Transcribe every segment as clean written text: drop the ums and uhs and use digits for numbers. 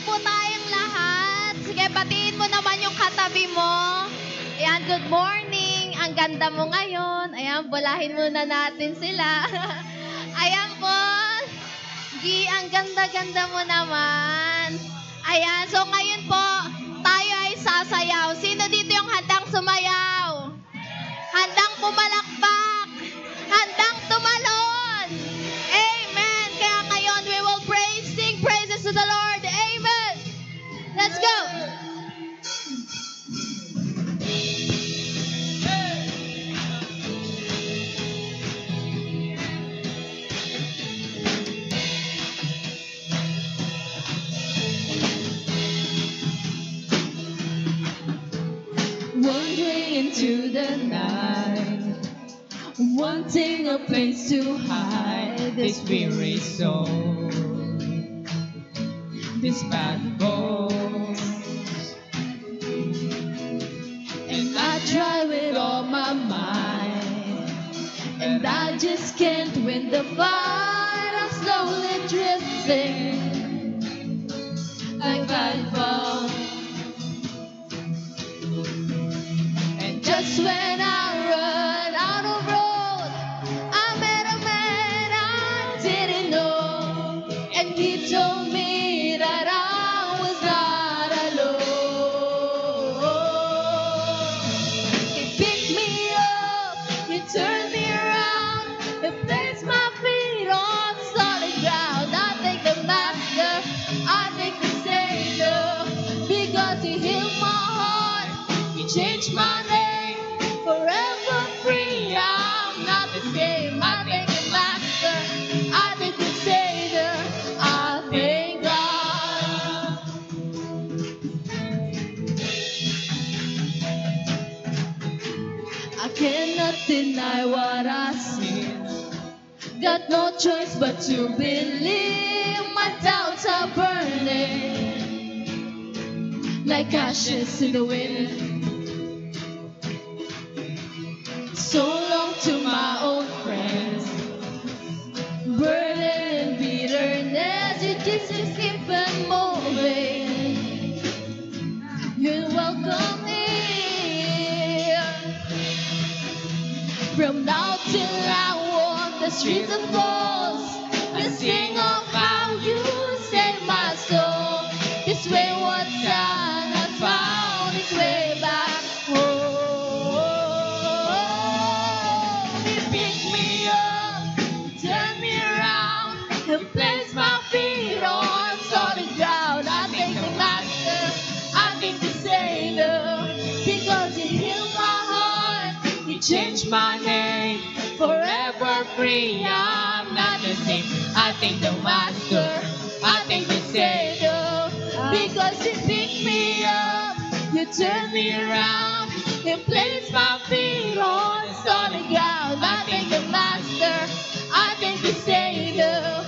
po tayong lahat. Sige, batiin mo naman yung katabi mo. Ayan, good morning. Ang ganda mo ngayon. Ayan, bulahin muna natin sila. Ayan po. Gi, ang ganda-ganda mo naman. Ayan, so ngayon po, tayo ay sasayaw. Sino dito yung handang sumayaw? Handang pumalakpak? Handang tumalon? Amen. Kaya ngayon, we will sing praises to the Lord. Amen. Let's go. Wandering into the night, wanting a place to hide this weary soul, this bad bones. And I try with all my might, and I just can't win the fight. I'm slowly drifting like I fall. Just when I run out of road, I met a man I didn't know, and he told me that I was not alone. He picked me up, he turned me around, he placed my feet on solid ground. I thank the Master, I thank the Savior, because he healed my heart, he changed my name. Forever free, I'm not the same. I thank the Master, I thank the Savior, I thank God. I cannot deny what I see. Got no choice but to believe. My doubts are burning like ashes in the wind. So long to my old friends, burden and bitterness, you just keep on moving. You're welcome here. From now till I walk the streets of gold, I sing of how you saved my soul. This wayward son I found his way back home. Place my feet on solid ground. I thank the Master, I thank the Savior, because he healed my heart, he changed my name. Forever free, I'm not the same. I thank the Master, I thank the Savior, because he picked me up, you turned me around, you placed my feet on solid ground. I thank the Master, I thank the Savior,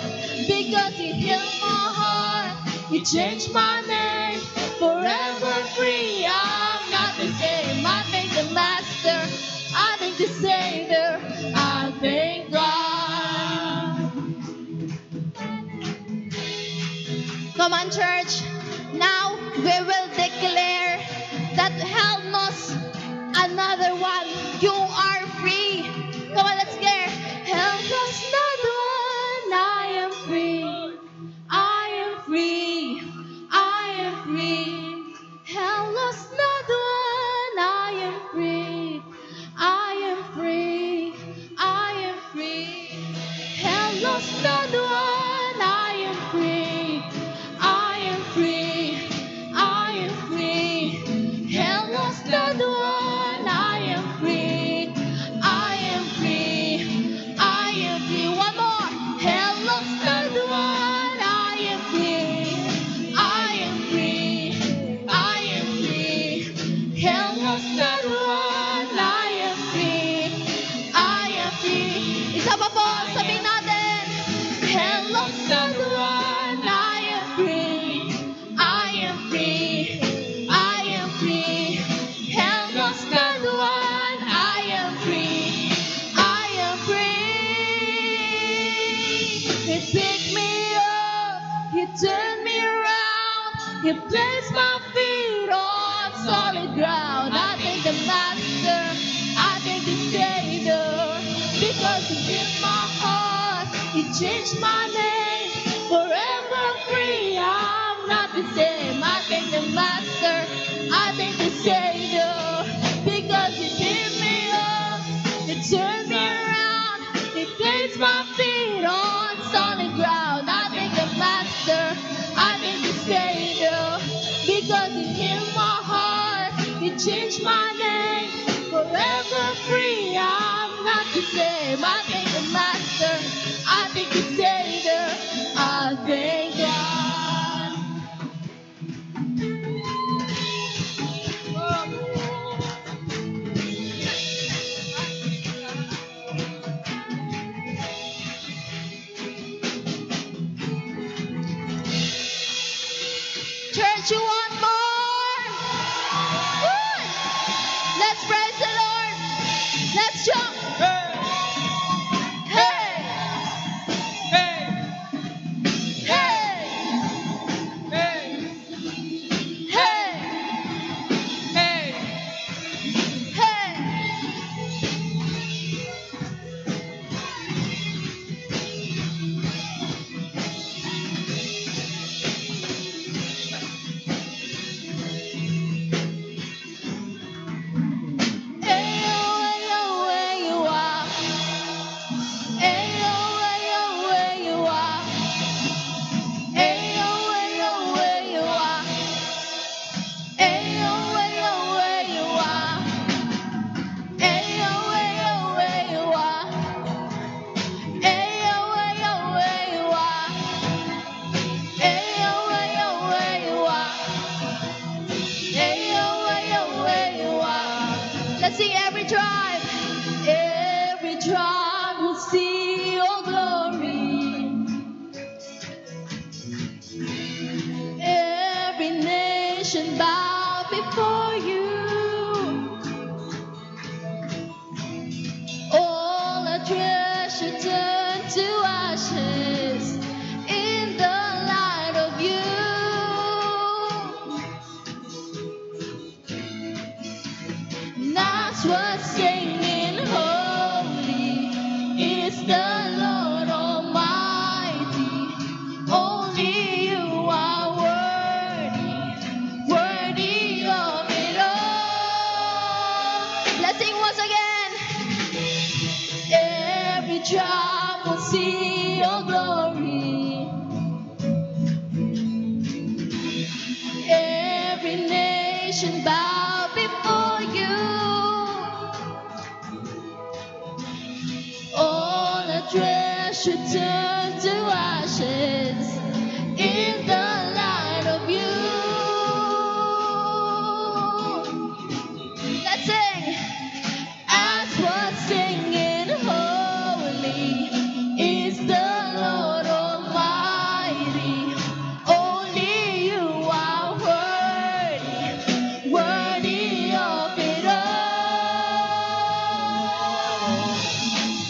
because he healed my heart, he changed my name. Forever free, I'm not the same. I thank the Master, I thank the Savior, I thank God. Come on, church. Now we will declare that hell knows another one. You are free. Come on, let's declare. Hell knows another one. I am free. I am free. I am free. Hell knows another one. I am free. I am free. I am free. Hell knows another one. I am free. I am free. I He placed my feet on solid ground. I thank the Master, I thank the Savior, because He healed my heart, He changed my name, forever free. I'm not the same. I thank the Master, I thank the Savior, because He picked me up, He turned me around, He placed my feet on solid ground. I thank the Master, I thank the Savior, because He healed my heart, He changed my name, forever free. I'm not the same. I thank the Master, I thank the Savior, I thank God. Church, you want more? Good. Let's praise the Lord. Let's jump. Hey. Hey. Hey. Let's sing every tribe. Every tribe will see your glory. Every nation bow before you. All our treasure turn to ashes in the light of you. That's what singing holy is the Lord Almighty. Only you are worthy of it all. Let's sing once again. Every tribe will see your glory. Every nation bow before you. All our treasure turn to ashes in the light of you. Let's sing. As what singing holy is the Lord Almighty. Only you are worthy of it all.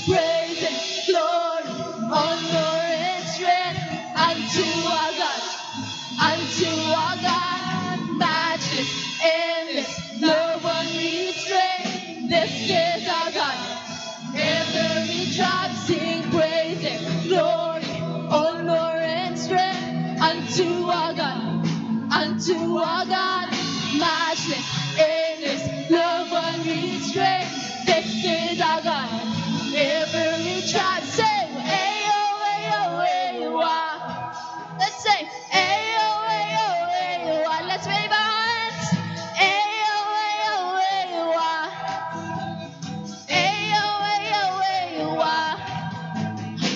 Praise and glory, honor and strength unto our God, matchless, endless, love unrestrained. This is our God. Every tribe sing praise and glory, honor and strength unto our God, matchless, endless, love unrestrained. This is our God. Every tribe sing, ayo, ayo, ayo, ah. Let's say, ayo, ayo, ayo, ah. Let's wave our hands. Ayo, ayo, ayo, ah. Ayo, ayo, ayo, ah.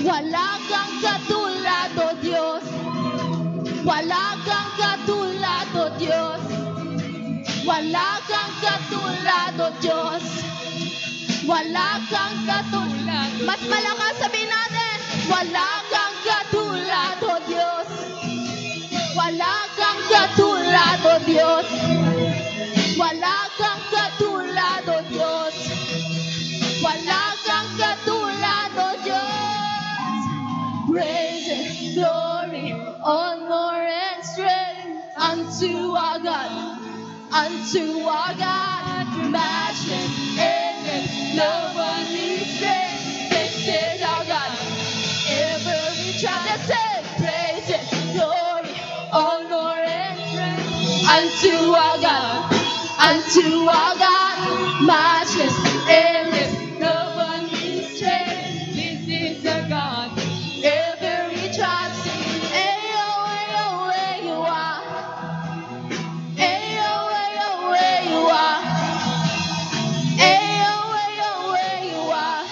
Wala kang katulad, O Diyos. Wala kang katulad, O Diyos. Wala kang katulad, O Diyos. Wala kang katulad. Mas malakas sabihin natin. Wala kang katulad, O Diyos. Wala kang katulad, O Diyos. Wala kang katulad, O Diyos. Wala kang katulad, O Diyos. Praise and glory, honor and strength unto unto our God, matchless, endless, love unrestrained. This is our God. Every child that says praise it, glory, honor, and strength unto our God, matchless, endless, love unrestrained. This is our God. Every child sing, ayo, ayo, where you are. Ayo, ayo, where you are. Ayo, ayo, where you are.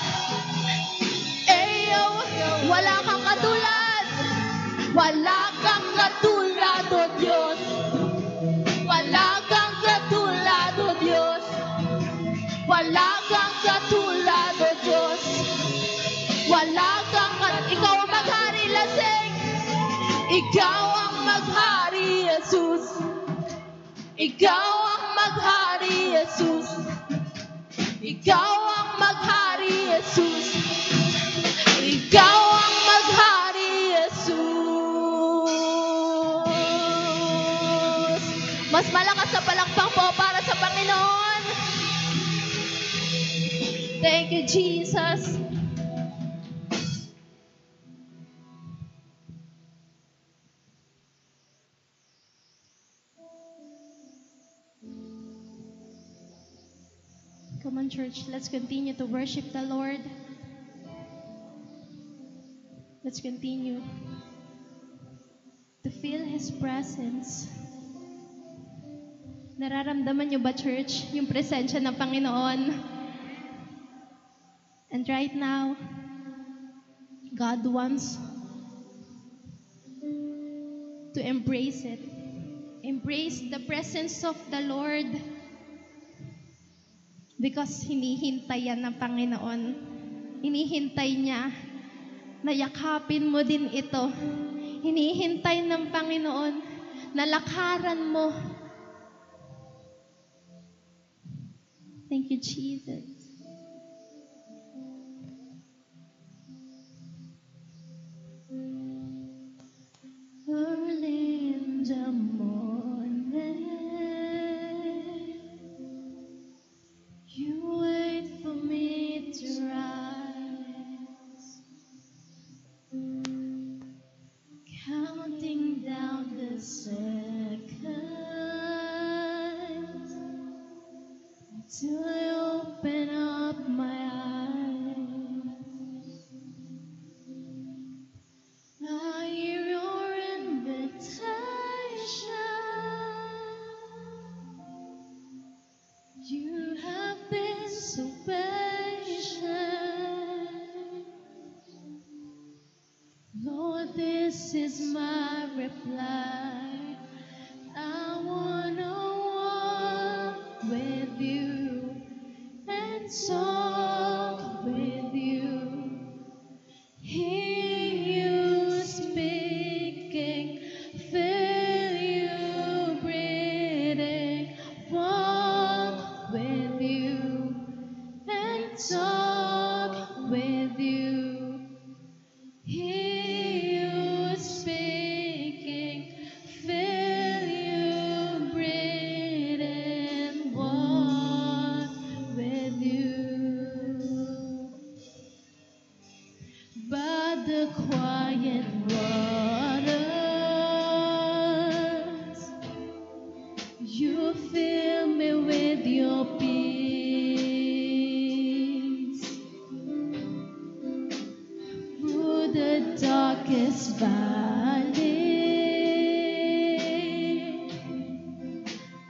Ayo, wala kang katulad. Wala kang katulad, O Diyos. Wala kang katulad, O Diyos. Wala kang katulad, O Diyos. Wala kang katulad. Ikaw ang maghari, lasing. Ikaw ang maghari, Jesus. Ikaw ang maghari, Jesus. Ikaw ang maghari, Jesus. Ikaw ang maghari, Jesus. Mas malakas sa palakpak po para sa Panginoon. Thank you, Jesus. Come on, church. Let's continue to worship the Lord. Let's continue to feel His presence. Nararamdaman niyo ba, church, yung presensya ng Panginoon? And right now, God wants to embrace it. Embrace the presence of the Lord. Because hinihintay yan ng Panginoon. Hinihintay niya na yakapin mo din ito. Hinihintay ng Panginoon na lakaran mo. Thank you, Jesus. Early in the morning, you wait for me to rise, counting down the seconds till I open up my eyes. I hear your invitation. You have been so patient. Lord, this is my reply. I wanna walk with you and talk with you. Hear you speaking, feel you breathing, walk with you and talk with you. Hear you speaking, feel you breathing, walk with you. By the quiet waters, you fill me with your peace. Through the darkest valley,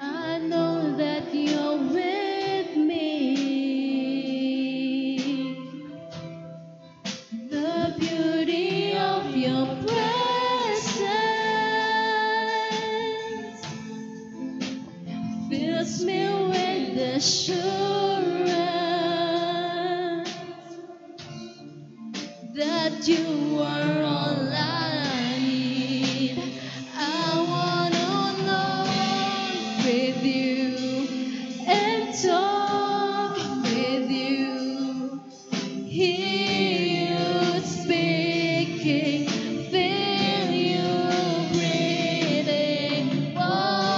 I know that you're with me. The beauty of your presence fills me with assurance that you are all I need. I wanna know with you and talk with you. Hear you speaking, feel you breathing, walk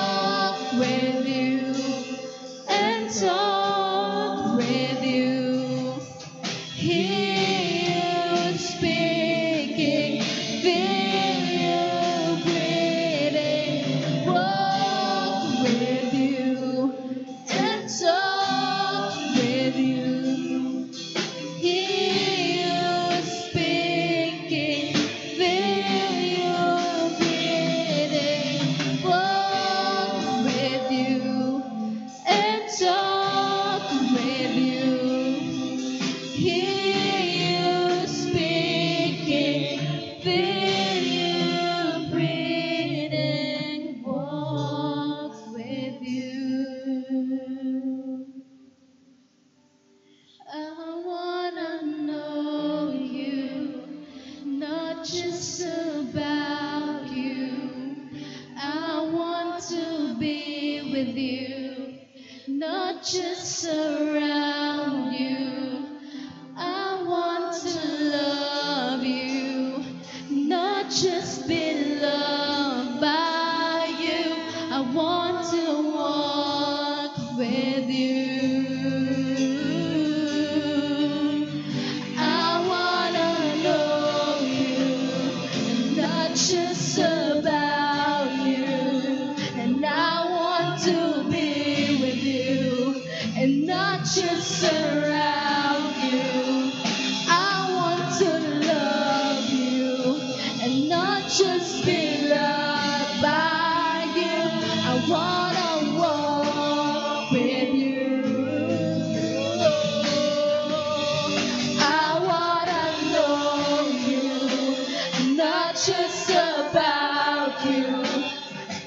with you, not just around you. I want to love you, not just be loved by you. I want to walk with you. I wanna know you, and not just about you. And I want to be with you, and not just around you. I want to love you, and not just be loved by you. I wanna walk with you. I wanna know you, not just about you.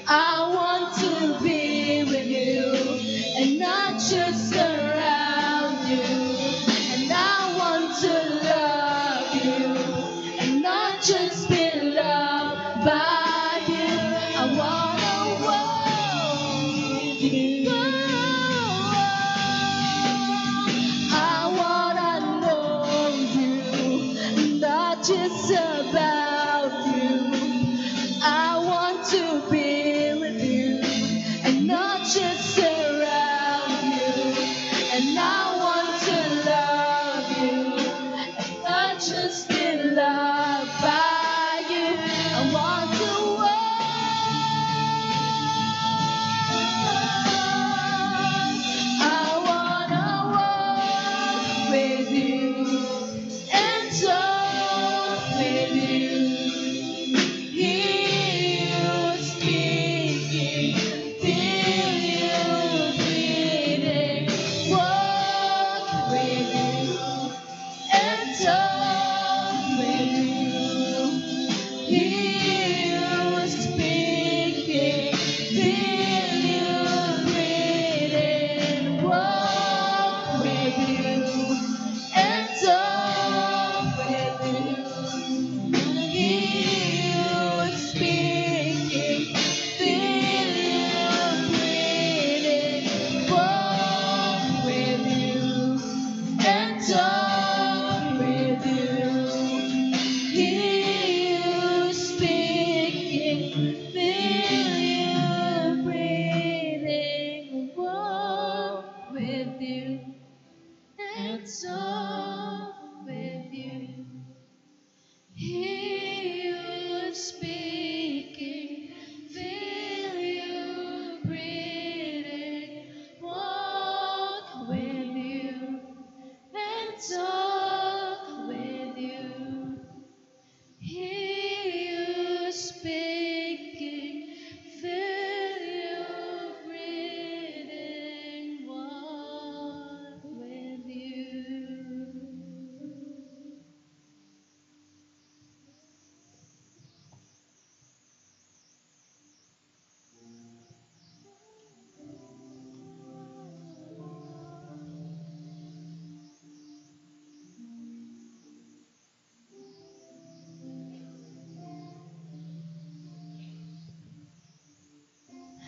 I want to be with you, and not just around you. And I want to love you, and not just be loved by you. I wanna walk with you. I wanna know you, not just about you. I want to be with you, and not just around you. And I want to love you, and not just be loved by you. I want to walk. I wanna walk with you and talk with you. Hear you speaking, feel you breathing, walk with you and talk with you. Hear you speaking, feel you breathing, walk with you and talk with you. Hear you speaking, feel you breathing, walk with you and talk with you. Hear you speaking, feel you breathing, walk with you and talk with you. Hear you speaking, feel you breathing, walk with you and talk with you. Hear you speaking, feel you breathing, walk with you.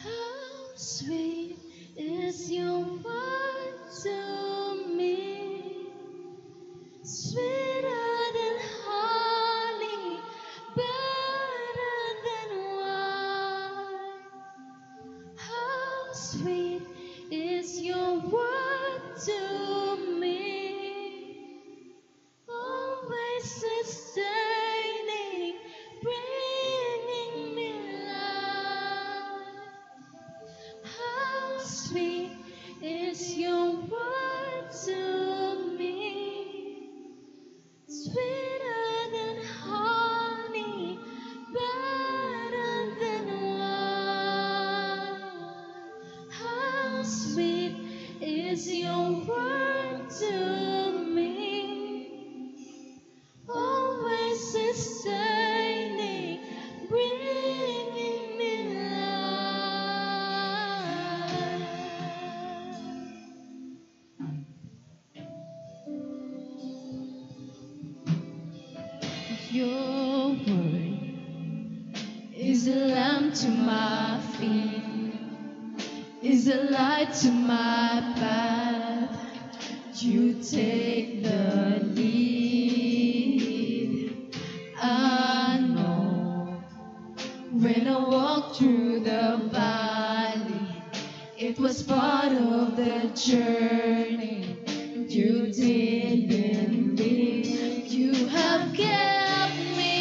How sweet is your word to me, sweeter than honey, better than wine. How sweet is your word to me, always sustaining, bringing me life. How sweet is your word to me, sweeter than honey, better than wine. How sweet is your word to me, always sustaining, bringing me life. Your word is a lamp to my feet, is a light to my path. You take the lead. I know when I walk through the valley, it was part of the journey. You didn't leave. You have kept me.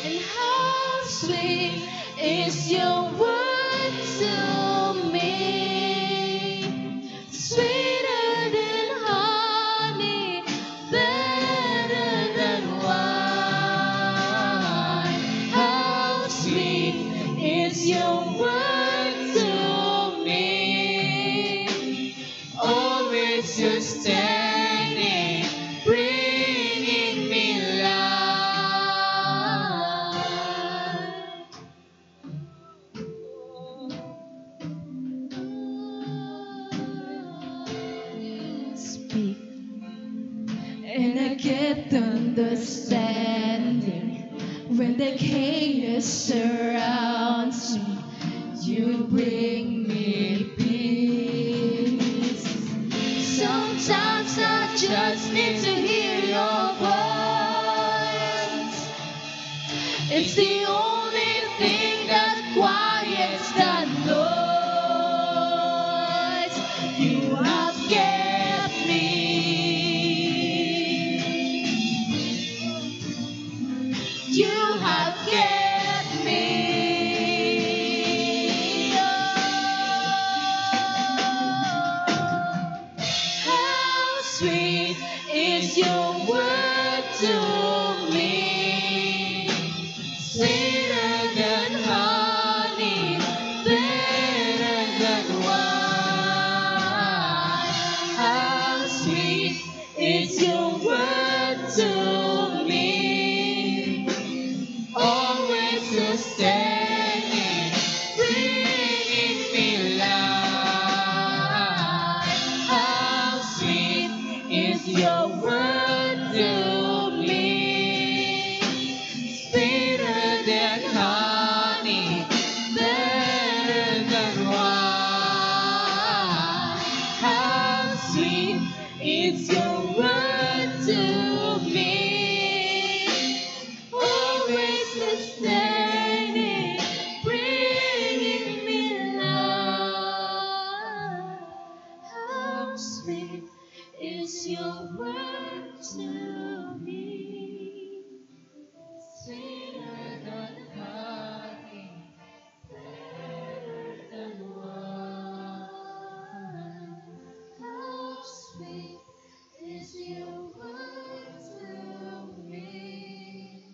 And how sweet is your word to me, sweeter than honey, better than wine. How sweet is your word to me, always sustaining, bringing me life. Speak, and I get understanding. When the chaos surrounds me, you bring me peace. Sometimes I just need to hear your voice. It's the only thing that quiets the noise. You have kept me. You have kept me. Oh, how sweet is your word to me, sweeter than honey, better than wine. How sweet is your word to me, always sustaining, bringing me life. How sweet is your word to me, sweeter than honey, better than wine. How sweet is your word to me, always sustaining, bringing me life. How sweet is your word to me, sweeter than honey, better than wine. How sweet is your word to me,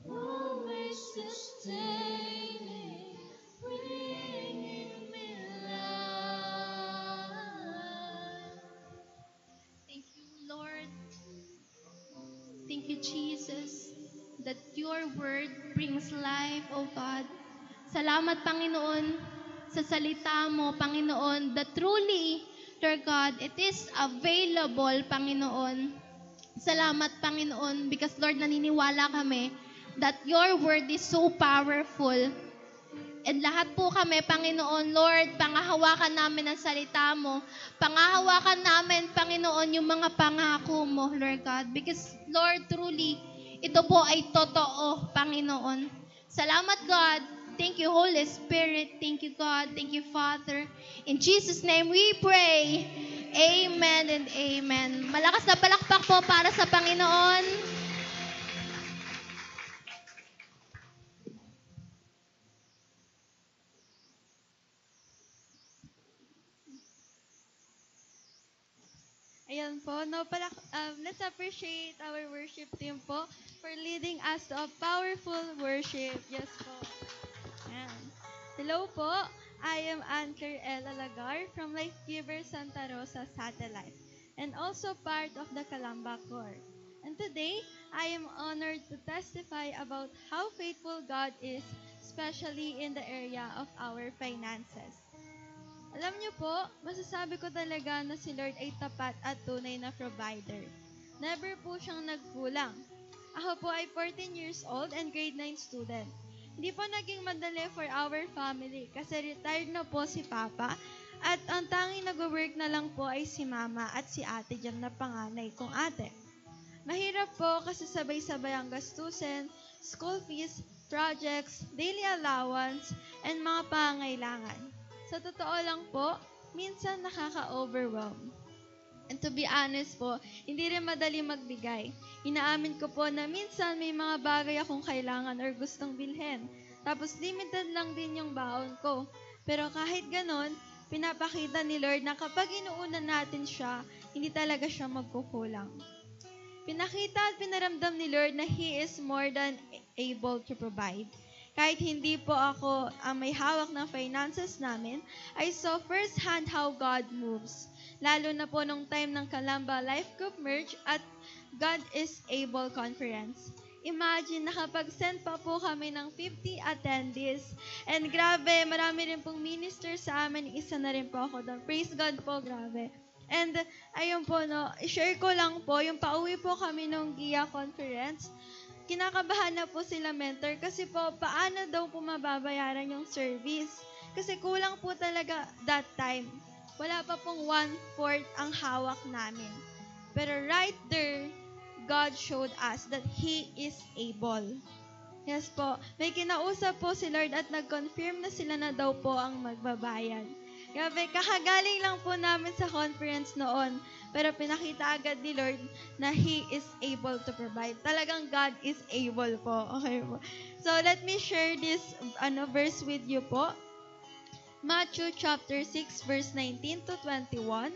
always sustaining, bringing me life. Thank you, Lord. Thank you, Jesus, that your word brings life, O God. Salamat, Panginoon, sa salita mo, Panginoon, that truly, Lord God, it is available, Panginoon. Salamat, Panginoon, because, Lord, naniniwala kami that your word is so powerful. And lahat po kami, Panginoon, Lord, pangahawakan namin ang salita mo. Pangahawakan namin, Panginoon, yung mga pangako mo, Lord God. Because, Lord, truly, ito po ay totoo, Panginoon. Salamat, God. Thank you, Holy Spirit. Thank you, God. Thank you, Father. In Jesus' name we pray. Amen and amen. Malakas na palakpak po para sa Panginoon. Ayan po, no, let's appreciate our worship team po for leading us to a powerful worship. Yes po. Ayan. Hello po, I am Anker Ella Lagar from Life Giver Santa Rosa Satellite and also part of the Calamba Corps. And today, I am honored to testify about how faithful God is, especially in the area of our finances. Alam niyo po, masasabi ko talaga na si Lord ay tapat at tunay na provider. Never po siyang nagkulang. Ako po ay 14 years old and grade 9 student. Hindi po naging madali for our family kasi retired na po si Papa at ang tanging nag-work na lang po ay si Mama at si Ate dyan na panganay kong ate. Mahirap po kasi sabay-sabay ang gastusin, school fees, projects, daily allowance, and mga pangailangan. Sa totoo lang po, minsan nakaka-overwhelm. And to be honest po, hindi rin madali magbigay. Inaamin ko po na minsan may mga bagay akong kailangan or gustong bilhin. Tapos limited lang din yung baon ko. Pero kahit ganon, pinapakita ni Lord na kapag inuunan natin siya, hindi talaga siya magkukulang. Pinakita at pinaramdam ni Lord na He is more than able to provide. Kahit hindi po ako ang may hawak ng finances namin, I saw firsthand how God moves. Lalo na po nung time ng Calamba Life Group Merge at God is Able Conference. Imagine, nakapag-send pa po kami ng 50 attendees. And grabe, marami rin pong minister sa amin. Isa na rin po ako doon. Praise God po, grabe. And ayun po, no, share ko lang po, yung pauwi po kami nung GIA Conference, kinakabahan na po sila mentor kasi po, paano daw po mababayaran yung service? Kasi kulang po talaga that time. Wala pa pong 1/4 ang hawak namin. Pero right there, God showed us that He is able. Yes po, may kinausap po si Lord at nag-confirm na sila na daw po ang magbabayad. Grabe, kakagaling lang po namin sa conference noon. Pero pinakita agad ni Lord na He is able to provide. Talagang God is able po. Okay po. So, let me share this verse with you po. Matthew chapter 6 verse 19 to 21.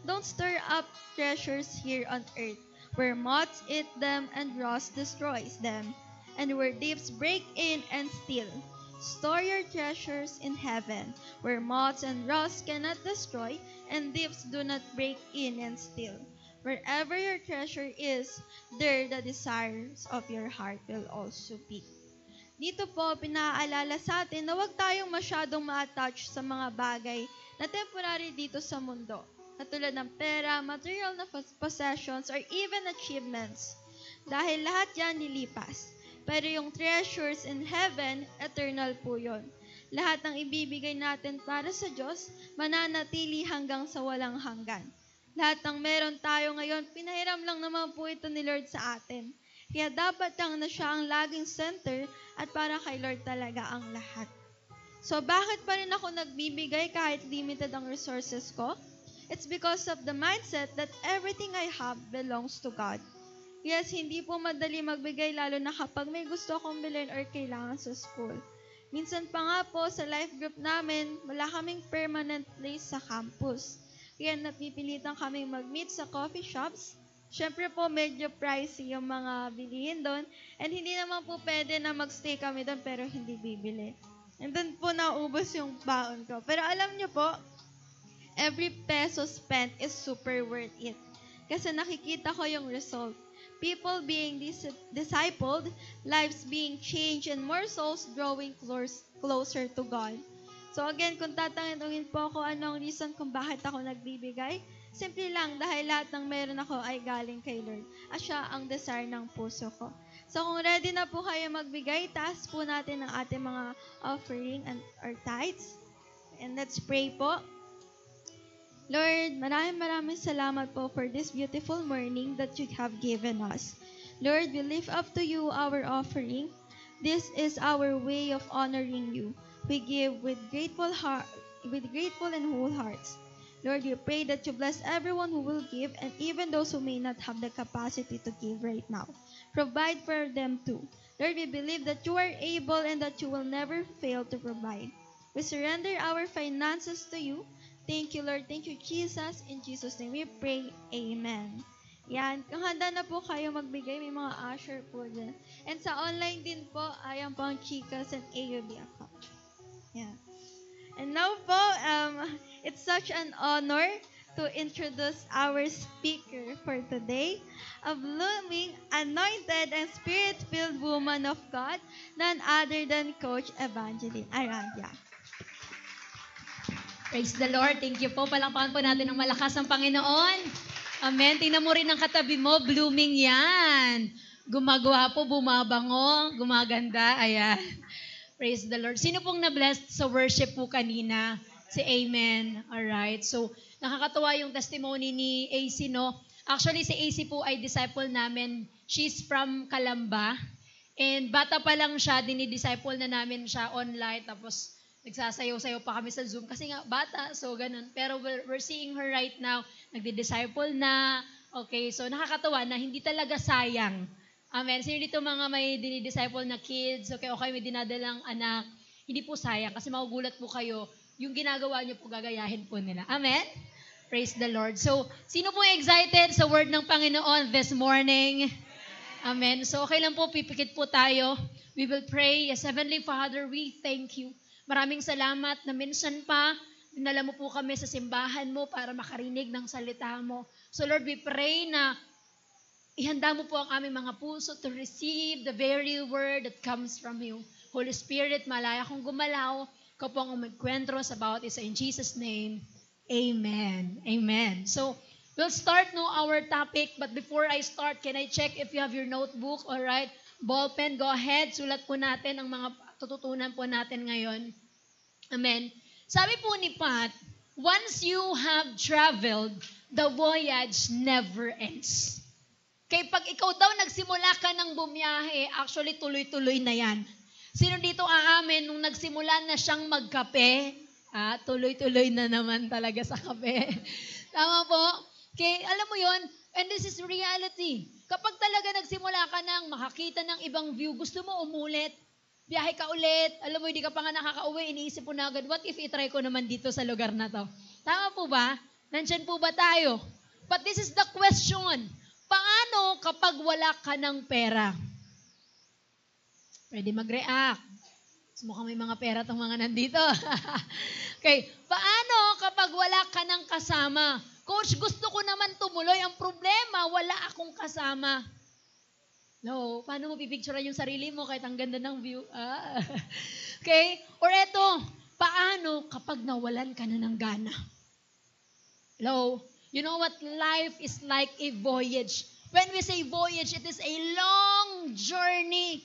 Don't stir up treasures here on earth, where moths eat them and rust destroys them, and where thieves break in and steal. Store your treasures in heaven, where moths and rust cannot destroy, and thieves do not break in and steal. Wherever your treasure is, there the desires of your heart will also be. Dito po, pinaalala sa atin na huwag tayong masyadong ma-attach sa mga bagay na temporary dito sa mundo, katulad ng pera, material na possessions, or even achievements. Dahil lahat yan nilipas. Pero yung treasures in heaven, eternal po yun. Lahat ng ibibigay natin para sa Diyos, mananatili hanggang sa walang hanggan. Lahat ng meron tayo ngayon, pinahiram lang naman po ito ni Lord sa atin. Kaya dapat lang na siya ang laging center at para kay Lord talaga ang lahat. So bakit pa rin ako nagbibigay kahit limited ang resources ko? It's because of the mindset that everything I have belongs to God. Yes, hindi po madali magbigay lalo na kapag may gusto akong bilhin or kailangan sa school. Minsan pa nga po sa life group namin, wala kaming permanent place sa campus. Kaya napipilitan kaming mag-meet sa coffee shops. Siyempre po, medyo pricey yung mga bilihin doon. And hindi naman po pwede na magstay kami doon pero hindi bibili. And doon po naubos yung baon ko. Pero alam nyo po, every peso spent is super worth it. Kasi nakikita ko yung result. People being discipled, lives being changed, and more souls drawing closer to God. So again, kung tatanungin po ako anong reason kung bakit ako nagbibigay, simple lang dahil lahat ng meron ako ay galing kay Lord. At siya ang desire ng puso ko. So kung ready na po kayo magbigay, taas po natin ang ating mga offering and our tithes. And let's pray po. Lord, maraming salamat po for this beautiful morning that you have given us. Lord, we lift up to you our offering. This is our way of honoring you. We give with grateful and whole hearts. Lord, we pray that you bless everyone who will give and even those who may not have the capacity to give right now. Provide for them too. Lord, we believe that you are able and that you will never fail to provide. We surrender our finances to you. Thank you, Lord. Thank you, Jesus. In Jesus' name we pray. Amen. Yan. Kung handa na po kayo magbigay, may mga usher po dyan. And sa online din po, ayan po ang Chicas and AUB account. Yeah. And now po, it's such an honor to introduce our speaker for today, a blooming, anointed, and spirit-filled woman of God, none other than Coach Evangeline Araya. Praise the Lord. Thank you po. Palakpakan po natin ng malakas ang Panginoon. Amen. Tingnan mo rin ang katabi mo. Blooming yan. Gumagwapo, bumabango, gumaganda. Ayan. Praise the Lord. Sino pong na-blessed sa worship po kanina? Si Amen. Alright. So, nakakatuwa yung testimony ni AC, no? Actually, si AC po ay disciple namin. She's from Calamba. And bata pa lang siya, dinidisciple na namin siya online. Tapos, nagsasayaw-sayaw pa kami sa Zoom. Kasi nga, bata. So, ganun. Pero we're seeing her right now. Nagdi-disciple na. Okay. So, nakakatuwa na hindi talaga sayang. Amen. Sino dito mga may dinidisciple na kids, okay, may dinadalang anak, hindi po sayang kasi magugulat po kayo, yung ginagawa niyo po gagayahin po nila. Amen? Praise the Lord. So, sino po excited sa word ng Panginoon this morning? Amen. So, okay lang po, pipikit po tayo. We will pray. Yes, Heavenly Father, we thank you. Maraming salamat na minsan pa, dinala mo po kami sa simbahan mo para makarinig ng salita mo. So, Lord, we pray na ihanda mo po ang aming mga puso to receive the very word that comes from you. Holy Spirit, malaya kong gumalaw. Ikaw po ang umagkwentro sa bawat isa. In Jesus' name, Amen. Amen. So, we'll start now our topic. But before I start, can I check if you have your notebook? Alright. Ball pen, go ahead. Sulat po natin ang mga tututunan po natin ngayon. Amen. Sabi po ni Pat, once you have traveled, the voyage never ends. Kaya pag ikaw daw nagsimula ka ng bumiyahe, actually tuloy-tuloy na yan. Sino dito aamin nung nagsimula na siyang magkape? Tuloy-tuloy na naman talaga sa kape. Tama po? Okay, alam mo yon, and this is reality. Kapag talaga nagsimula ka ng makakita ng ibang view, gusto mo umulit, biyahe ka ulit, alam mo, hindi ka pa nga nakakauwi, iniisip mo na agad, what if itry ko naman dito sa lugar na to? Tama po ba? Nandyan po ba tayo? But this is the question. Paano kapag wala ka ng pera? Pwede mag-react. Mukhang may mga pera tong mga nandito. Okay. Paano kapag wala ka ng kasama? Coach, gusto ko naman tumuloy. Ang problema, wala akong kasama. No, paano mo pipicturean yung sarili mo kahit ang ganda ng view? Okay? Or eto, paano kapag nawalan ka na ng gana? Hello? You know what? Life is like a voyage. When we say voyage, it is a long journey.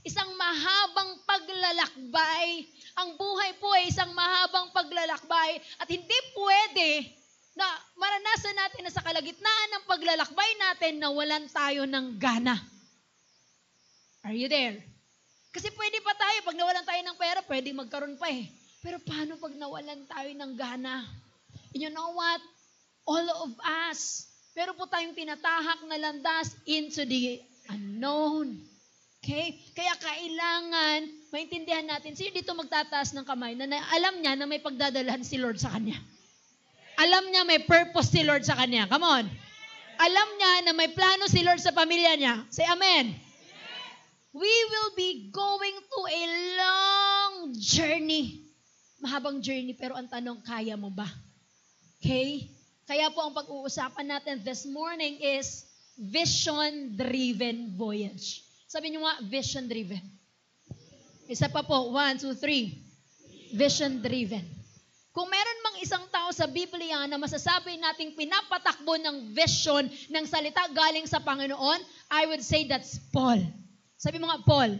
Isang mahabang paglalakbay. Ang buhay po ay isang mahabang paglalakbay. At hindi pwede na maranasan natin na sa kalagitnaan ng paglalakbay natin na walan tayo ng gana. Are you there? Kasi pwede pa tayo, pag nawalan tayo ng pera, pwede magkaroon pa eh. Pero paano pag nawalan tayo ng gana? And you know what? All of us, pero po tayong tinatahak na landas into the unknown. Okay? Kaya kailangan maintindihan natin, sino dito magtataas ng kamay na alam niya na may pagdadalhan si Lord sa kanya? Alam niya may purpose si Lord sa kanya. Come on. Alam niya na may plano si Lord sa pamilya niya. Say amen. We will be going to a long journey. Mahabang journey, pero ang tanong, kaya mo ba? Okay? Kaya po ang pag-uusapan natin this morning is vision-driven voyage. Sabi niyo nga, vision-driven. Isa pa po, 1, 2, 3. Vision-driven. Kung meron mang isang tao sa Biblia na masasabi nating pinapatakbo ng vision ng salita galing sa Panginoon, I would say that's Paul. Sabi mo nga, Paul.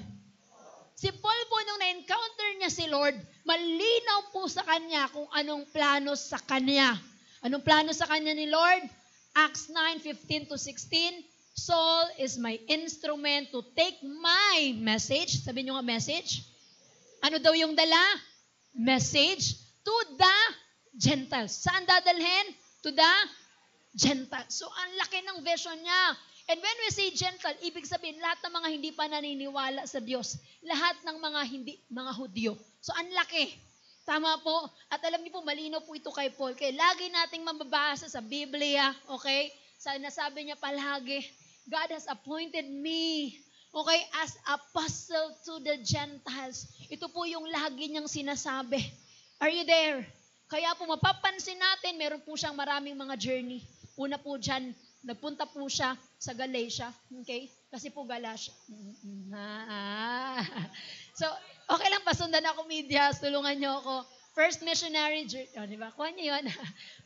Si Paul po nung na-encounter niya si Lord, malinaw po sa kanya kung anong plano sa kanya. Anong plano sa kanya ni Lord? Acts 9:15-16. Saul is my instrument to take my message. Sabi nyo nga message. Ano daw yung dala? Message to the Gentiles. Saan dadalhin? To the Gentiles. So, ang laki ng vision niya. And when we say Gentile, ibig sabihin, lahat ng mga hindi pa naniniwala sa Diyos. Lahat ng mga Hudyo. So, ang laki. Tama po. At alam niyo po, malinaw po ito kay Paul. Kaya lagi nating mababasa sa Biblia, okay? Nasabi niya palagi, God has appointed me, okay, as apostle to the Gentiles. Ito po yung lagi niyang sinasabi. Are you there? Kaya po mapapansin natin, meron po siyang maraming mga journey. Una po dyan, nagpunta po siya sa Galatia, okay? Kasi po Galatia. So, okay lang, pasundan ako media, tulungan niyo ako. First missionary journey, di ba? Kuha niyo yun.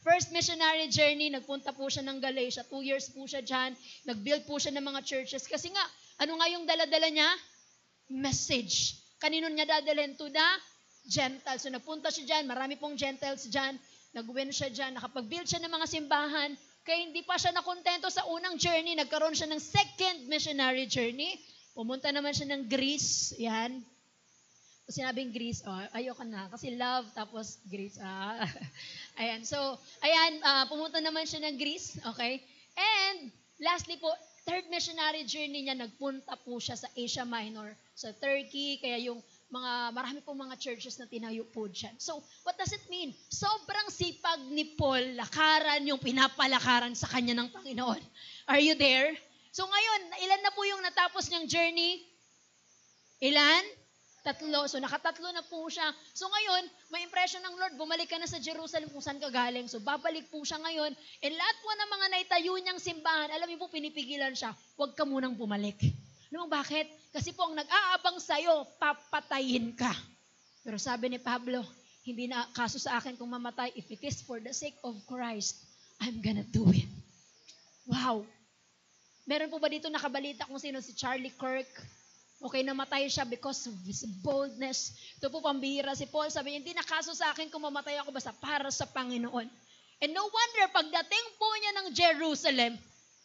First missionary journey, nagpunta po siya ng Galatia. 2 years po siya dyan. Nag-build po siya ng mga churches. Kasi nga, Ano nga yung daladala niya? Message. Kanino niya dadalhin? To the Gentiles. So napunta siya dyan, marami pong Gentiles dyan, nag-win siya dyan, nakapag-build siya ng mga simbahan, kaya hindi pa siya nakontento sa unang journey, nagkaroon siya ng second missionary journey. Pumunta naman siya ng Greece, yan. Sinabing Greece, ayoko na, kasi love, tapos Greece. Ayan, so, pumunta naman siya ng Greece, okay? And, lastly po, third missionary journey niya, nagpunta po siya sa Asia Minor, sa Turkey, kaya yung marami pong mga churches na tinayo po dyan. So, what does it mean? Sobrang sipag ni Paul, lakaran yung pinapalakaran sa kanya ng Panginoon. Are you there? So, ngayon, ilan na po yung natapos niyang journey? Ilan? 3. So, nakatatlo na po siya. So, ngayon, may impression ng Lord, bumalik ka na sa Jerusalem kung saan ka galing. So, babalik po siya ngayon. And lahat po ng mga naitayo niyang simbahan, alam niyo po, pinipigilan siya, huwag ka munang bumalik. Alam mo bakit? Kasi po, ang nag-aabang sa'yo, papatayin ka. Pero sabi ni Pablo, hindi na kaso sa akin kung mamatay. If it is for the sake of Christ, I'm gonna do it. Wow! Meron po ba dito nakabalita kung sino si Charlie Kirk? Okay, namatay siya because of his boldness. Ito po pambihira si Paul. Sabi niya, hindi na kaso sa akin kung mamatay ako basta para sa Panginoon. And no wonder, pagdating po niya ng Jerusalem,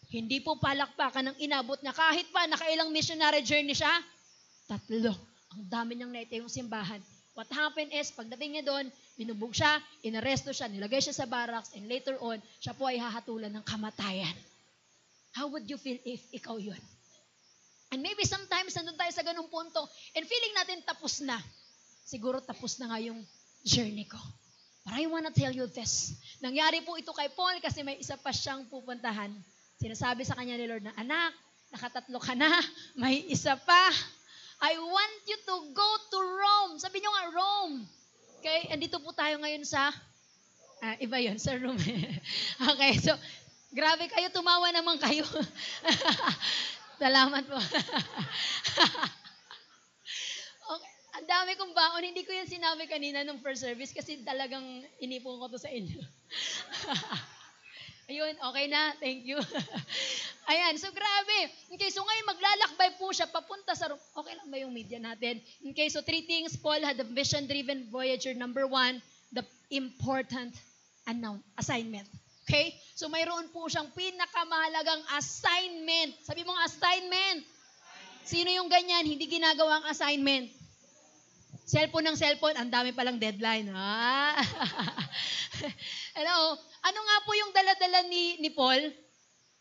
hindi po palakpakan ng inabot niya. Kahit pa, nakailang missionary journey siya, 3. Ang dami niyang naitayong simbahan. What happened is, pagdating niya doon, binubog siya, inaresto siya, nilagay siya sa barracks, and later on, siya po ay hahatulan ng kamatayan. How would you feel if ikaw yun? And maybe sometimes, nandun tayo sa ganung punto, and feeling natin tapos na. Siguro tapos na nga yung journey ko. But I wanna tell you this. Nangyari po ito kay Paul kasi may isa pa siyang pupuntahan. Sinasabi sa kanya ni Lord na, anak, nakatatlo ka na, may isa pa. I want you to go to Rome. Sabi niyo nga, Rome. Okay, andito po tayo ngayon sa, iba yun, sa room. Okay, so, grabe kayo, tumawa naman kayo. Salamat po. Okay, ang dami kong baon. Hindi ko yan sinabi kanina nung first service kasi talagang inipon ko to sa inyo. Ayun, okay na. Thank you. Ayan, so grabe. Okay, so ngayon maglalakbay po siya papunta sa Rome. Okay lang ba yung media natin? Okay, so 3 things. Paul had a vision-driven voyager. Number 1, the important assignment. Okay? So mayroon po siyang pinakamahalagang assignment. Sabi mo nga, assignment. Sino yung ganyan, hindi ginagawang assignment? Cellphone ng cellphone, ang dami palang deadline. Hello? Ano nga po yung daladala ni Paul?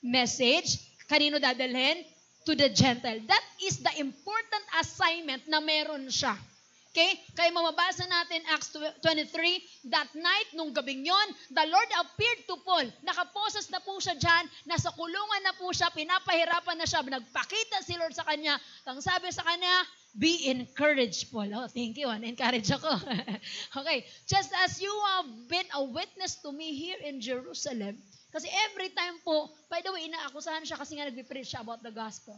Message. Kanino dadalhin? To the Gentile. That is the important assignment na meron siya. Okay? Kaya mababasa natin Acts 23, that night, nung gabing yon, the Lord appeared to Paul. Nakaposes na po siya dyan, nasa kulungan na po siya, pinapahirapan na siya, nagpakita si Lord sa kanya. Ang sabi sa kanya, be encouraged, Paul. Oh, thank you. Encourage ako. Okay. Just as you have been a witness to me here in Jerusalem, kasi every time po, by the way, inaakusahan siya kasi nga nag-preach siya about the gospel.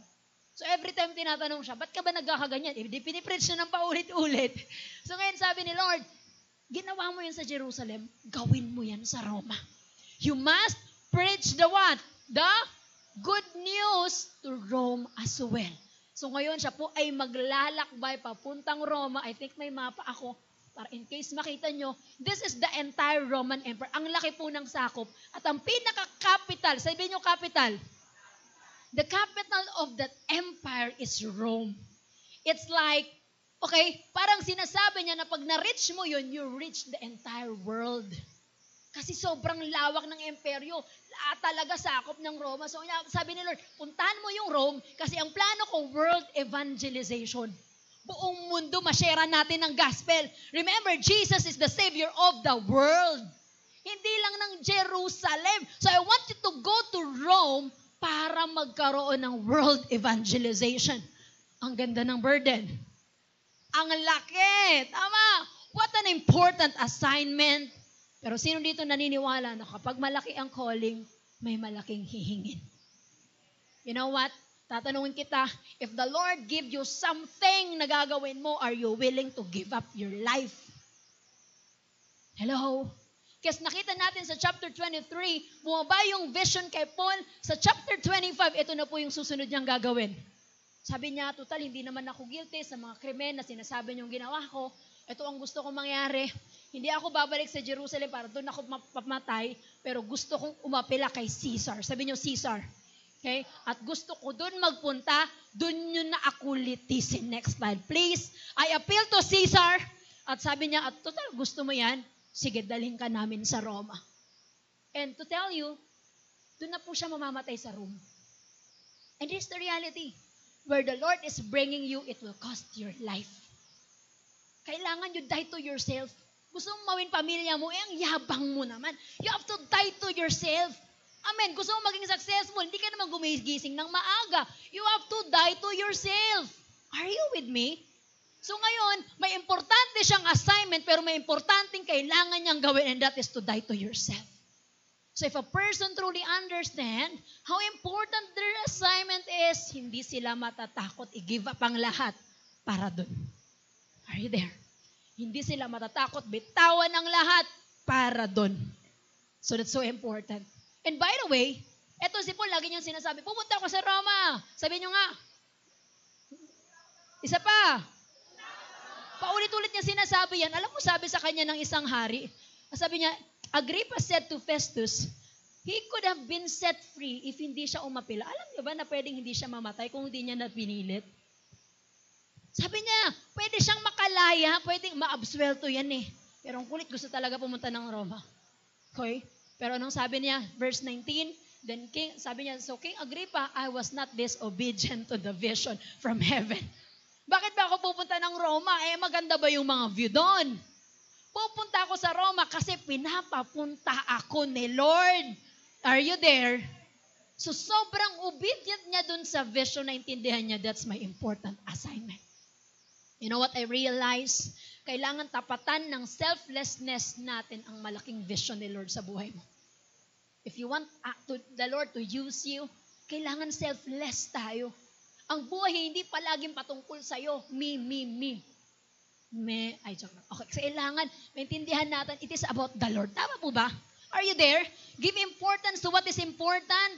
So every time tinatanong siya, ba't ka ba nagkakaganyan? Hindi pinipreach siya ng paulit-ulit. So ngayon sabi ni Lord, ginawa mo yan sa Jerusalem, gawin mo yan sa Roma. You must preach the what? The good news to Rome as well. So ngayon siya po ay maglalakbay papuntang Roma. I think may mapa ako para in case makita nyo, this is the entire Roman Empire. Ang laki po ng sakop. At ang pinaka-capital, sabihin nyo capital, the capital of that empire is Rome. It's like, okay, parang sinasabi niya na pag na-reach mo yun, you reach the entire world. Kasi sobrang lawak ng imperyo. Talaga sakop ng Roma. So sabi ni Lord, puntahan mo yung Rome kasi ang plano ko, world evangelization. Buong mundo, masyera natin ng gospel. Remember, Jesus is the Savior of the world. Hindi lang ng Jerusalem. So I want you to go to Rome para magkaroon ng world evangelization. Ang ganda ng burden. Ang laki. Tama. What an important assignment. Pero sino dito naniniwala na kapag malaki ang calling, may malaking hihingin? You know what? Tatanungin kita, if the Lord give you something na gagawin mo, are you willing to give up your life? Hello? Kasi nakita natin sa chapter 23, bumaba yung vision kay Paul. Sa chapter 25, ito na po yung susunod niyang gagawin. Sabi niya, total, hindi naman ako guilty sa mga krimen na sinasabi niyong ginawa ko. Ito ang gusto kong mangyari. Hindi ako babalik sa Jerusalem para doon ako mapamatay, pero gusto kong umapela kay Caesar. Sabi niyo, Caesar. Okay? At gusto ko doon magpunta, doon nyo na ako litisin. Next slide, please. I appeal to Caesar. At sabi niya, at total, gusto mo yan? Sige, dalhin ka namin sa Roma. And to tell you, doon na po siya mamamatay sa Rome. And this is the reality. Where the Lord is bringing you, it will cost your life. Kailangan you die to yourself. Gusto mong mawin pamilya mo, ang yabang mo naman. You have to die to yourself. Amen. Gusto mong maging successful, hindi ka naman gumigising ng maaga. You have to die to yourself. Are you with me? So ngayon, may importante siyang assignment, pero may importanteng kailangan niyang gawin, and that is to die to yourself. So if a person truly understand how important their assignment is, hindi sila matatakot i-give up ang lahat para dun. Are you there? Hindi sila matatakot bitawan ang lahat para dun. So that's so important. And by the way, eto si Paul, lagi niyang sinasabi, pupunta ako sa Roma. Sabi niyo nga. Isa pa. Paulit-ulit niya sinasabi yan. Alam mo, sabi sa kanya ng isang hari, sabi niya, Agrippa said to Festus, he could have been set free if hindi siya umapila. Alam niyo ba na pwedeng hindi siya mamatay kung hindi niya napinilit? Sabi niya, pwede siyang makalaya, pwedeng maabsuelto yan eh. Pero ang kulit, gusto talaga pumunta ng Roma. Okay? Pero anong sabi niya? Verse 19, then sabi niya, so King Agrippa, I was not disobedient to the vision from heaven. Bakit ba ako pupunta ng Roma? Eh, maganda ba yung mga view doon? Pupunta ako sa Roma kasi pinapapunta ako ni Lord. Are you there? So sobrang obedient niya dun sa vision na intindihan niya, that's my important assignment. You know what I realize? Kailangan tapatan ng selflessness natin ang malaking vision ni Lord sa buhay mo. If you want the Lord to use you, kailangan selfless tayo. Ang buhay hindi palaging patungkol sa'yo. Me. Okay, kailangan maintindihan natin, it is about the Lord. Tama po ba? Are you there? Give importance to what is important.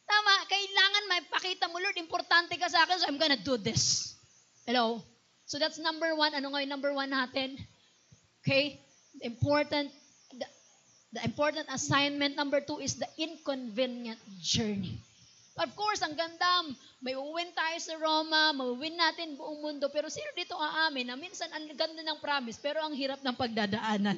Tama, kailangan maipakita mo, Lord, importante ka sa akin, so I'm gonna do this. Hello? So that's number one. Ano nga yung number one natin? Okay? The important assignment. Number two is the inconvenient journey. Of course, ang ganda, may uwin tayo sa Roma, mauwin natin buong mundo, pero sino dito aamin na minsan ang ganda ng promise, pero ang hirap ng pagdadaanan.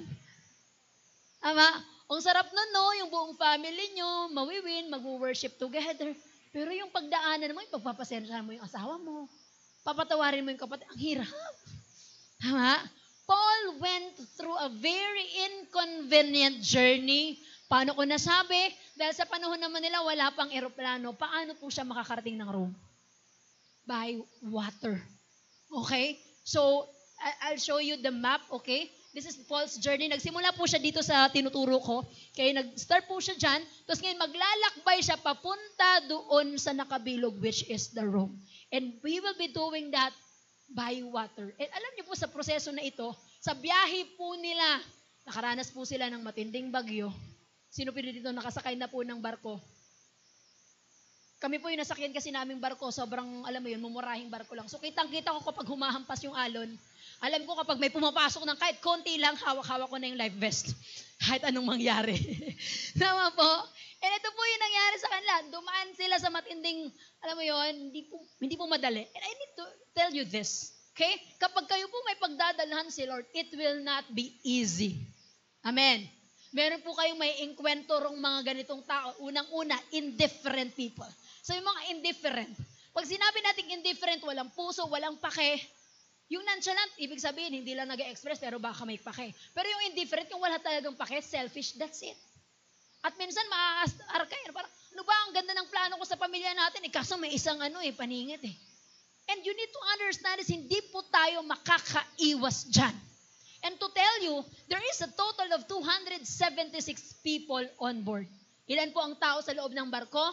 Ama, ang sarap nun, no? Yung buong family nyo, mawiwin, mag-worship together, pero yung pagdaanan mo, yung pagpapasensyahan mo yung asawa mo, papatawarin mo yung kapatid, ang hirap. Tama? Paul went through a very inconvenient journey. Paano ko nasabi? Dahil sa panahon naman nila, wala pang eroplano. Paano po siya makakarating ng Rome? By water. Okay? So, I'll show you the map, okay? This is Paul's journey. Nagsimula po siya dito sa tinuturo ko. Okay, nag-start po siya dyan. Tapos ngayon, maglalakbay siya papunta doon sa nakabilog, which is the Rome. And we will be doing that by water. And alam niyo po sa proseso na ito, sa biyahe po nila, nakaranas po sila ng matinding bagyo. Sino po dito nakasakay na po ng barko? Kami po yung nasakyan kasi naming barko, sobrang, alam mo yun, mumurahing barko lang. So kitang-kita ko kapag humahampas yung alon. Alam ko kapag may pumapasok ng kahit konti lang, hawak-hawak ko na yung life vest. Kahit anong mangyari. Tama po? And ito po yung nangyari sa kanila. Dumaan sila sa matinding, alam mo yun, hindi po madali. And I need to tell you this. Okay? Kapag kayo po may pagdadalhan si Lord, it will not be easy. Amen. Meron po kayong may inkwentorong mga ganitong tao. Unang-una, indifferent people. So yung mga indifferent. Pag sinabi natin indifferent, walang puso, walang pake. Yung nonchalant, ibig sabihin, hindi lang nag-express, pero baka may pake. Pero yung indifferent, yung wala talagang pake, selfish, that's it. At minsan, maaasar kayo. Parang, ano ba, ang ganda ng plano ko sa pamilya natin, kaso may isang paningit eh. And you need to understand is, hindi po tayo makakaiwas dyan. And to tell you, there is a total of 276 people on board. Ilan po ang tao sa loob ng barko?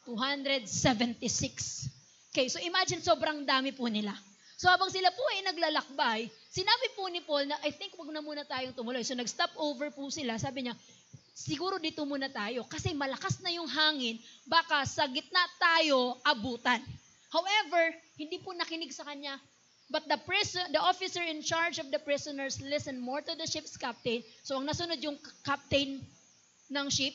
276. Okay, so imagine sobrang dami po nila. So habang sila po ay naglalakbay, sinabi po ni Paul na, I think wag na muna tayong tumuloy. So nag-stop over po sila. Sabi niya, siguro dito muna tayo kasi malakas na yung hangin, baka sa gitna tayo abutan. However, hindi po nakinig sa kanya. But the officer in charge of the prisoners listened more to the ship's captain. So, ang nasunod yung captain ng ship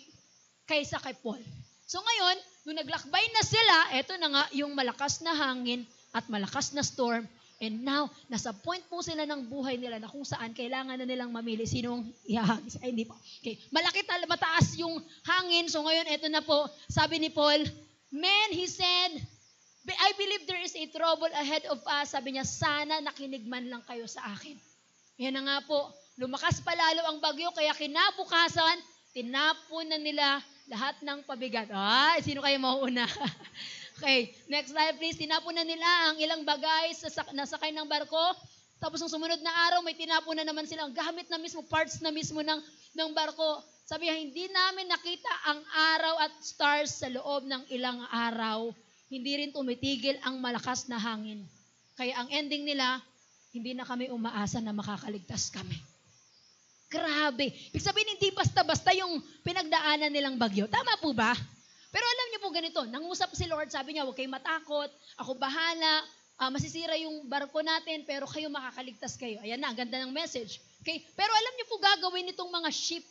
kaysa kay Paul. So, ngayon, nung naglakbay na sila, eto na nga yung malakas na hangin at malakas na storm. And now, nasa point po sila ng buhay nila na kung saan kailangan na nilang mamili sinong ihahagis. Ay, hindi po. Okay. Mataas yung hangin. So, ngayon, eto na po, sabi ni Paul, "Men," he said, "I believe there is a trouble ahead of us." Sabi niya, sana nakinig man lang kayo sa akin. Yan na nga po, lumakas pa lalo ang bagyo, kaya kinabukasan, tinapon na nila lahat ng pabigat. Sino kayo mauuna? Okay, next slide please. Tinapon na nila ang ilang bagay sa nasakay ng barko. Tapos ng sumunod na araw, may tinapon na naman silang gamit na mismo, parts na mismo ng barko. Sabi niya, hindi namin nakita ang araw at stars sa loob ng ilang araw. Hindi rin tumitigil ang malakas na hangin. Kaya ang ending nila, hindi na kami umaasa na makakaligtas kami. Grabe. Ibig sabihin, hindi basta-basta yung pinagdaanan nilang bagyo. Tama po ba? Pero alam niyo po ganito, nangusap si Lord, sabi niya, huwag kayong matakot, ako bahala, masisira yung barko natin, pero kayo makakaligtas kayo. Ayan na, ang ganda ng message. Okay? Pero alam niyo po gagawin nitong mga ship,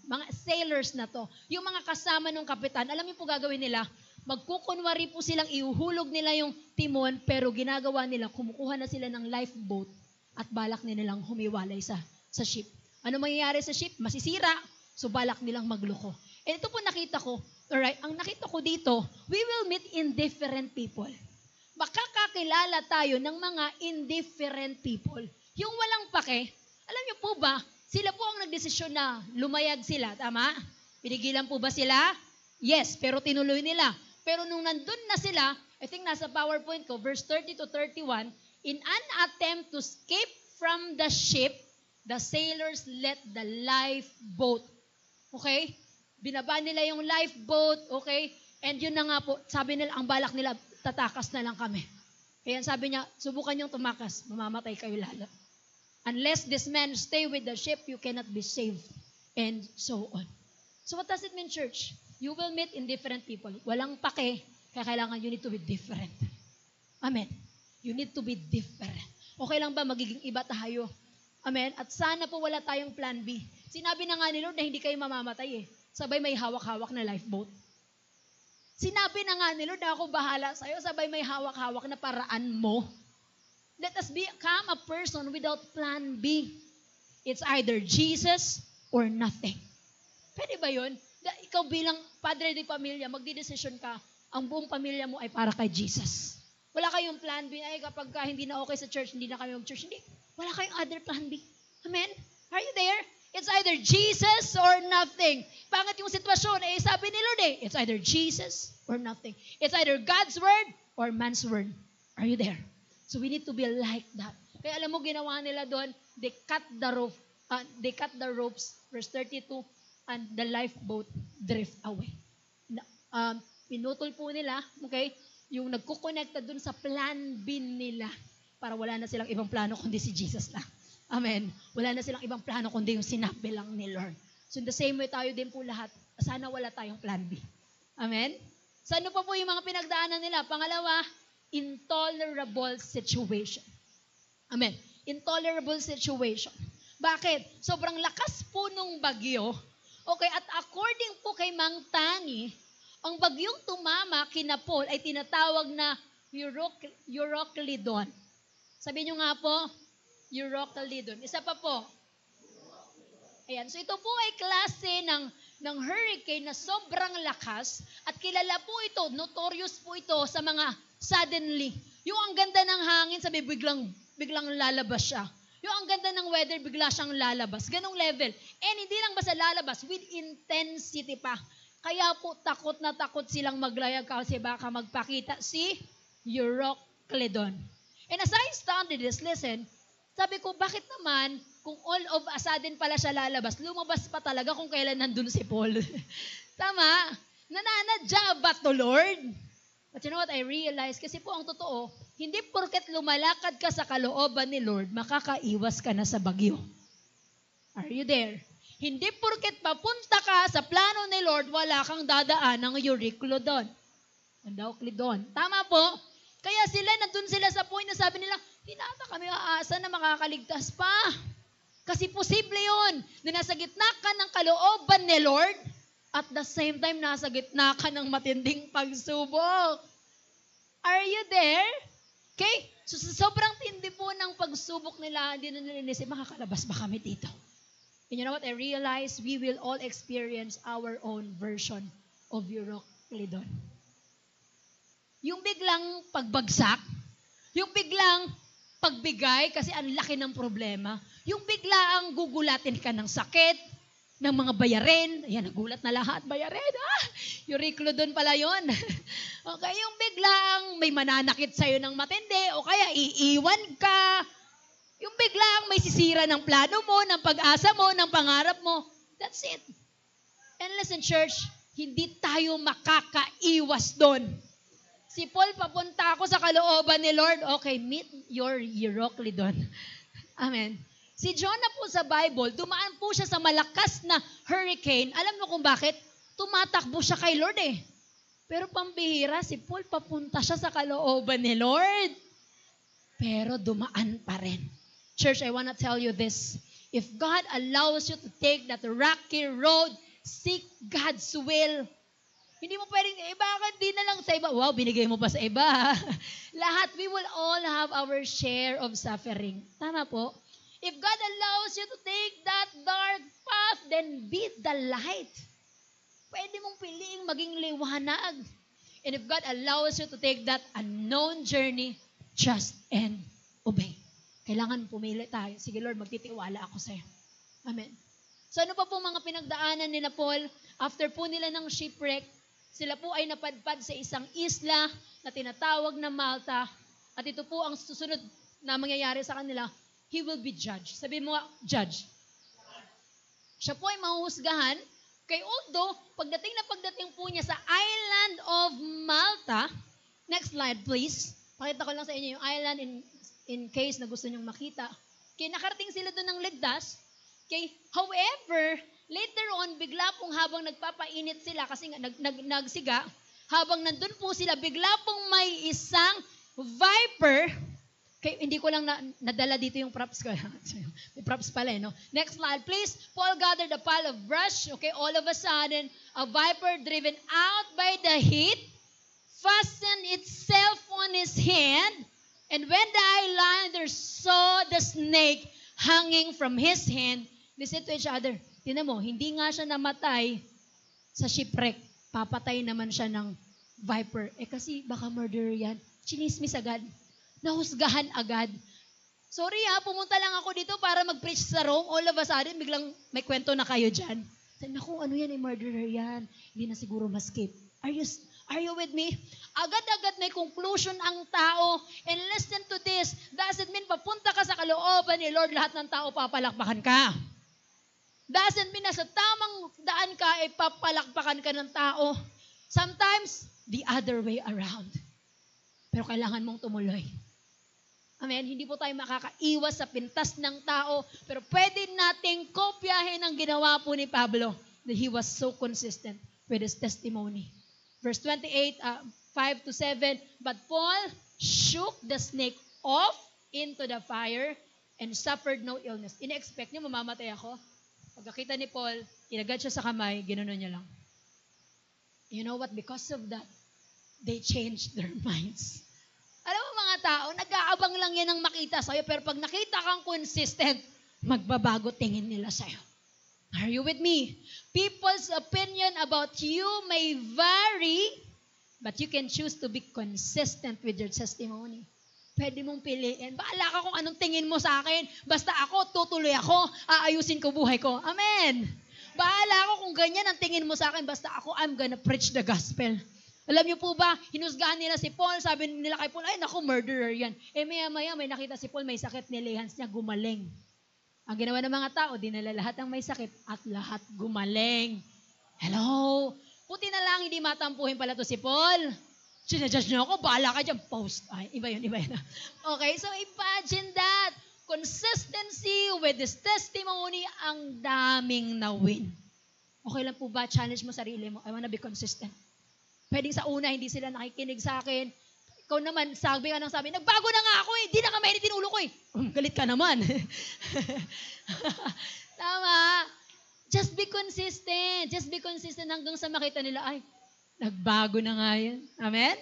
mga sailors na to, yung mga kasama ng kapitan, alam niyo po gagawin nila, magkukunwari po silang ihuhulog nila yung timon, pero ginagawa nila, kumukuha na sila ng lifeboat at balak nilang humiwalay sa ship. Ano mangyayari sa ship? Masisira, so balak nilang magloko. And ito po nakita ko, alright, ang nakita ko dito, we will meet indifferent people. Makakakilala tayo ng mga indifferent people. Yung walang pake, alam niyo po ba, sila po ang nagdesisyon na lumayag sila, tama? Pinigilan po ba sila? Yes, pero tinuloy nila. Pero nung nandun na sila, I think nasa PowerPoint ko, verse 30 to 31, in an attempt to escape from the ship, the sailors let the lifeboat. Okay? Binaba nila yung lifeboat, okay? And yun na nga po, sabi nila, ang balak nila, tatakas na lang kami. Kaya sabi niya, subukan niyong tumakas, mamamatay kayo lalo. Unless this man stay with the ship, you cannot be saved. And so on. So what does it mean, church? You will meet indifferent people. Walang pake, kaya kailangan you need to be different. Amen. You need to be different. Okay lang ba magiging iba tayo? Amen. At sana po wala tayong plan B. Sinabi na nga ni Lord na hindi kayo mamamatay eh. Sabay may hawak-hawak na lifeboat. Sinabi na nga ni Lord na ako bahala sa'yo, sabay may hawak-hawak na paraan mo. Let us become a person without plan B. It's either Jesus or nothing. Pwede ba yun? Ikaw bilang padre de pamilya, magdidesisyon ka, ang buong pamilya mo ay para kay Jesus. Wala kayong plan B, ay kapag hindi na okay sa church, hindi na kami mag-church. Hindi. Wala kayong other plan B. Amen? Are you there? It's either Jesus or nothing. Pangit yung sitwasyon, sabi ni Lord it's either Jesus or nothing. It's either God's word or man's word. Are you there? So we need to be like that. Kaya alam mo, ginawa nila doon, they cut the ropes, verse 32, and the lifeboat drift away. Pinutol po nila, okay, yung nagkukonekta dun sa plan B nila para wala na silang ibang plano kundi si Jesus lang. Amen. Wala na silang ibang plano kundi yung sinabi lang ni Lord. So in the same way tayo din po lahat, sana wala tayong plan B. Amen? So ano pa po yung mga pinagdaanan nila? Pangalawa, intolerable situation. Amen. Intolerable situation. Bakit? Sobrang lakas po nung bagyo. Okay, at according po kay Mang Tani, ang bagyong tumama kina Paul ay tinatawag na Euroclydon. Sabihin nyo nga po, Euroclydon. Isa pa po. Ayan. So ito po ay klase ng hurricane na sobrang lakas at kilala po ito, notorious po ito sa mga suddenly. Yung ang ganda ng hangin, sabi biglang lalabas siya. Yung ang ganda ng weather, bigla siyang lalabas. Ganong level. And hindi lang basta lalabas, with intensity pa. Kaya po takot na takot silang maglayag kasi baka magpakita si Euroclydon. And as I studied this, listen, sabi ko, bakit naman, kung all of a sudden pala siya lalabas, lumabas pa talaga kung kailan nandun si Paul. Tama? Nananadya ba to, Lord? But you know what I realized? Kasi po ang totoo, hindi porket lumalakad ka sa kalooban ni Lord, makakaiwas ka na sa bagyo. Are you there? Hindi porket papunta ka sa plano ni Lord, wala kang dadaan ng Euroclydon. Tama po? Kaya nandun sila sa point na sabi nila, hindi na ata kami aasa na makakaligtas pa. Kasi posible yun na nasa gitna ka ng kalooban ni Lord at the same time nasa gitna ka ng matinding pagsubok. Are you there? Okay? So sa sobrang tindi po ng pagsubok nila, hindi na nila inisip, makakalabas ba kami dito? And you know what? I realize we will all experience our own version of Euroclydon. Yung biglang pagbagsak, yung biglang pagbigay kasi ang laki ng problema, yung biglaang gugulatin ka ng sakit, ng mga bayarin, ayan, nagulat na lahat, bayarin, Euroclydon pala yun. Okay, yung biglaang may mananakit sa'yo ng matindi, o kaya iiwan ka, yung biglang may sisira ng plano mo, ng pag-asa mo, ng pangarap mo. That's it. And listen, church, hindi tayo makakaiwas doon. Si Paul, papunta ako sa kalooban ni Lord. Okay, meet your Euroclydon. Amen. Si Jonah po sa Bible, dumaan po siya sa malakas na hurricane. Alam mo kung bakit? Tumatakbo siya kay Lord eh. Pero pambihira, si Paul, papunta siya sa kalooban ni Lord. Pero dumaan pa rin. Church, I want to tell you this. If God allows you to take that rocky road, seek God's will. Hindi mo pwedeng, bakit di na lang sa iba? Wow, binigay mo pa sa iba. Lahat, we will all have our share of suffering. Tama po? If God allows you to take that dark path, then be the light. Pwede mong piliing maging liwanag. And if God allows you to take that unknown journey, trust and obey. Kailangan pumili tayo. Sige Lord, magtitiwala ako sa'yo. Amen. So ano pa po mga pinagdaanan ni na Paul? After po nila ng shipwreck, sila po ay napadpad sa isang isla na tinatawag na Malta. At ito po ang susunod na mangyayari sa kanila. He will be judged. Sabi mo, judge. Siya po ay mahuhusgahan. Kay although, pagdating po niya sa island of Malta, next slide please. Pakita ko lang sa inyo yung island in case na gusto nyong makita. Okay, nakarating sila doon ng ligtas. Okay, however, later on, bigla pong habang nagpapainit sila, kasi nagsiga, habang nandun po sila, bigla pong may isang viper. Okay, hindi ko lang nadala dito yung props ko. May props pala no? Next slide, please. Paul gathered a pile of brush. Okay, all of a sudden, a viper driven out by the heat fastened itself on his hand. And when the islanders saw the snake hanging from his hand, they said to each other, tinan mo, hindi nga siya namatay sa shipwreck. Papatay naman siya ng viper. Kasi baka murderer yan. Chinismis agad. Nahusgahan agad. Sorry pumunta lang ako dito para mag-preach sa Rome. All of a sudden, biglang may kwento na kayo dyan. Naku, ano yan, murderer yan. Hindi na siguro ma-skip. Are you with me? Agad-agad may conclusion ang tao. And listen to this. Doesn't mean papunta ka sa kalooban ni Lord, lahat ng tao papalakpakan ka. Doesn't mean na sa tamang daan ka, papalakpakan ka ng tao. Sometimes, the other way around. Pero kailangan mong tumuloy. Amen? Hindi po tayo makakaiwas sa pintas ng tao, pero pwede nating kopyahin ang ginawa po ni Pablo that he was so consistent with his testimony. Verse 28, 5 to 7, but Paul shook the snake off into the fire and suffered no illness. Ina-expect niyo mamamatay ako? Pagkakita ni Paul, inagad siya sa kamay, ginanon niya lang. You know what? Because of that, they changed their minds. Alam mo mga tao, nag-aabang lang yan ng makita sa'yo, pero pag nakita kang consistent, magbabago tingin nila sa'yo. Are you with me? People's opinion about you may vary, but you can choose to be consistent with your testimony. Pwede mong piliin. Bahala ka kung anong tingin mo sa akin. Basta ako, tutuloy ako, aayusin ko buhay ko. Amen. Bahala ako kung ganyan ang tingin mo sa akin. Basta ako, I'm gonna preach the gospel. Alam niyo po ba, hinusgahan nila si Paul, sabi nila kay Paul, ay naku, murderer yan. Maya-maya may nakita si Paul, may sakit, nilihans niya, gumaling. Ang ginawa ng mga tao, dinala lahat ng may sakit at lahat gumaling. Hello? Puti na lang, hindi matampuhin pala to si Paul. Sinajudge niyo ako, bahala ka dyan, post. Ay, iba yun. Okay, so imagine that. Consistency with this testimony, ang daming na-win. Okay lang po ba, challenge mo sarili mo, I wanna be consistent. Pwedeng sa una, hindi sila nakikinig sa akin. Ikaw naman, sabi ka ng sabi, nagbago na nga ako eh, di na ka mainitin ulo ko eh. Galit ka naman. Tama. Just be consistent. Just be consistent hanggang sa makita nila, ay, nagbago na nga yan. Amen?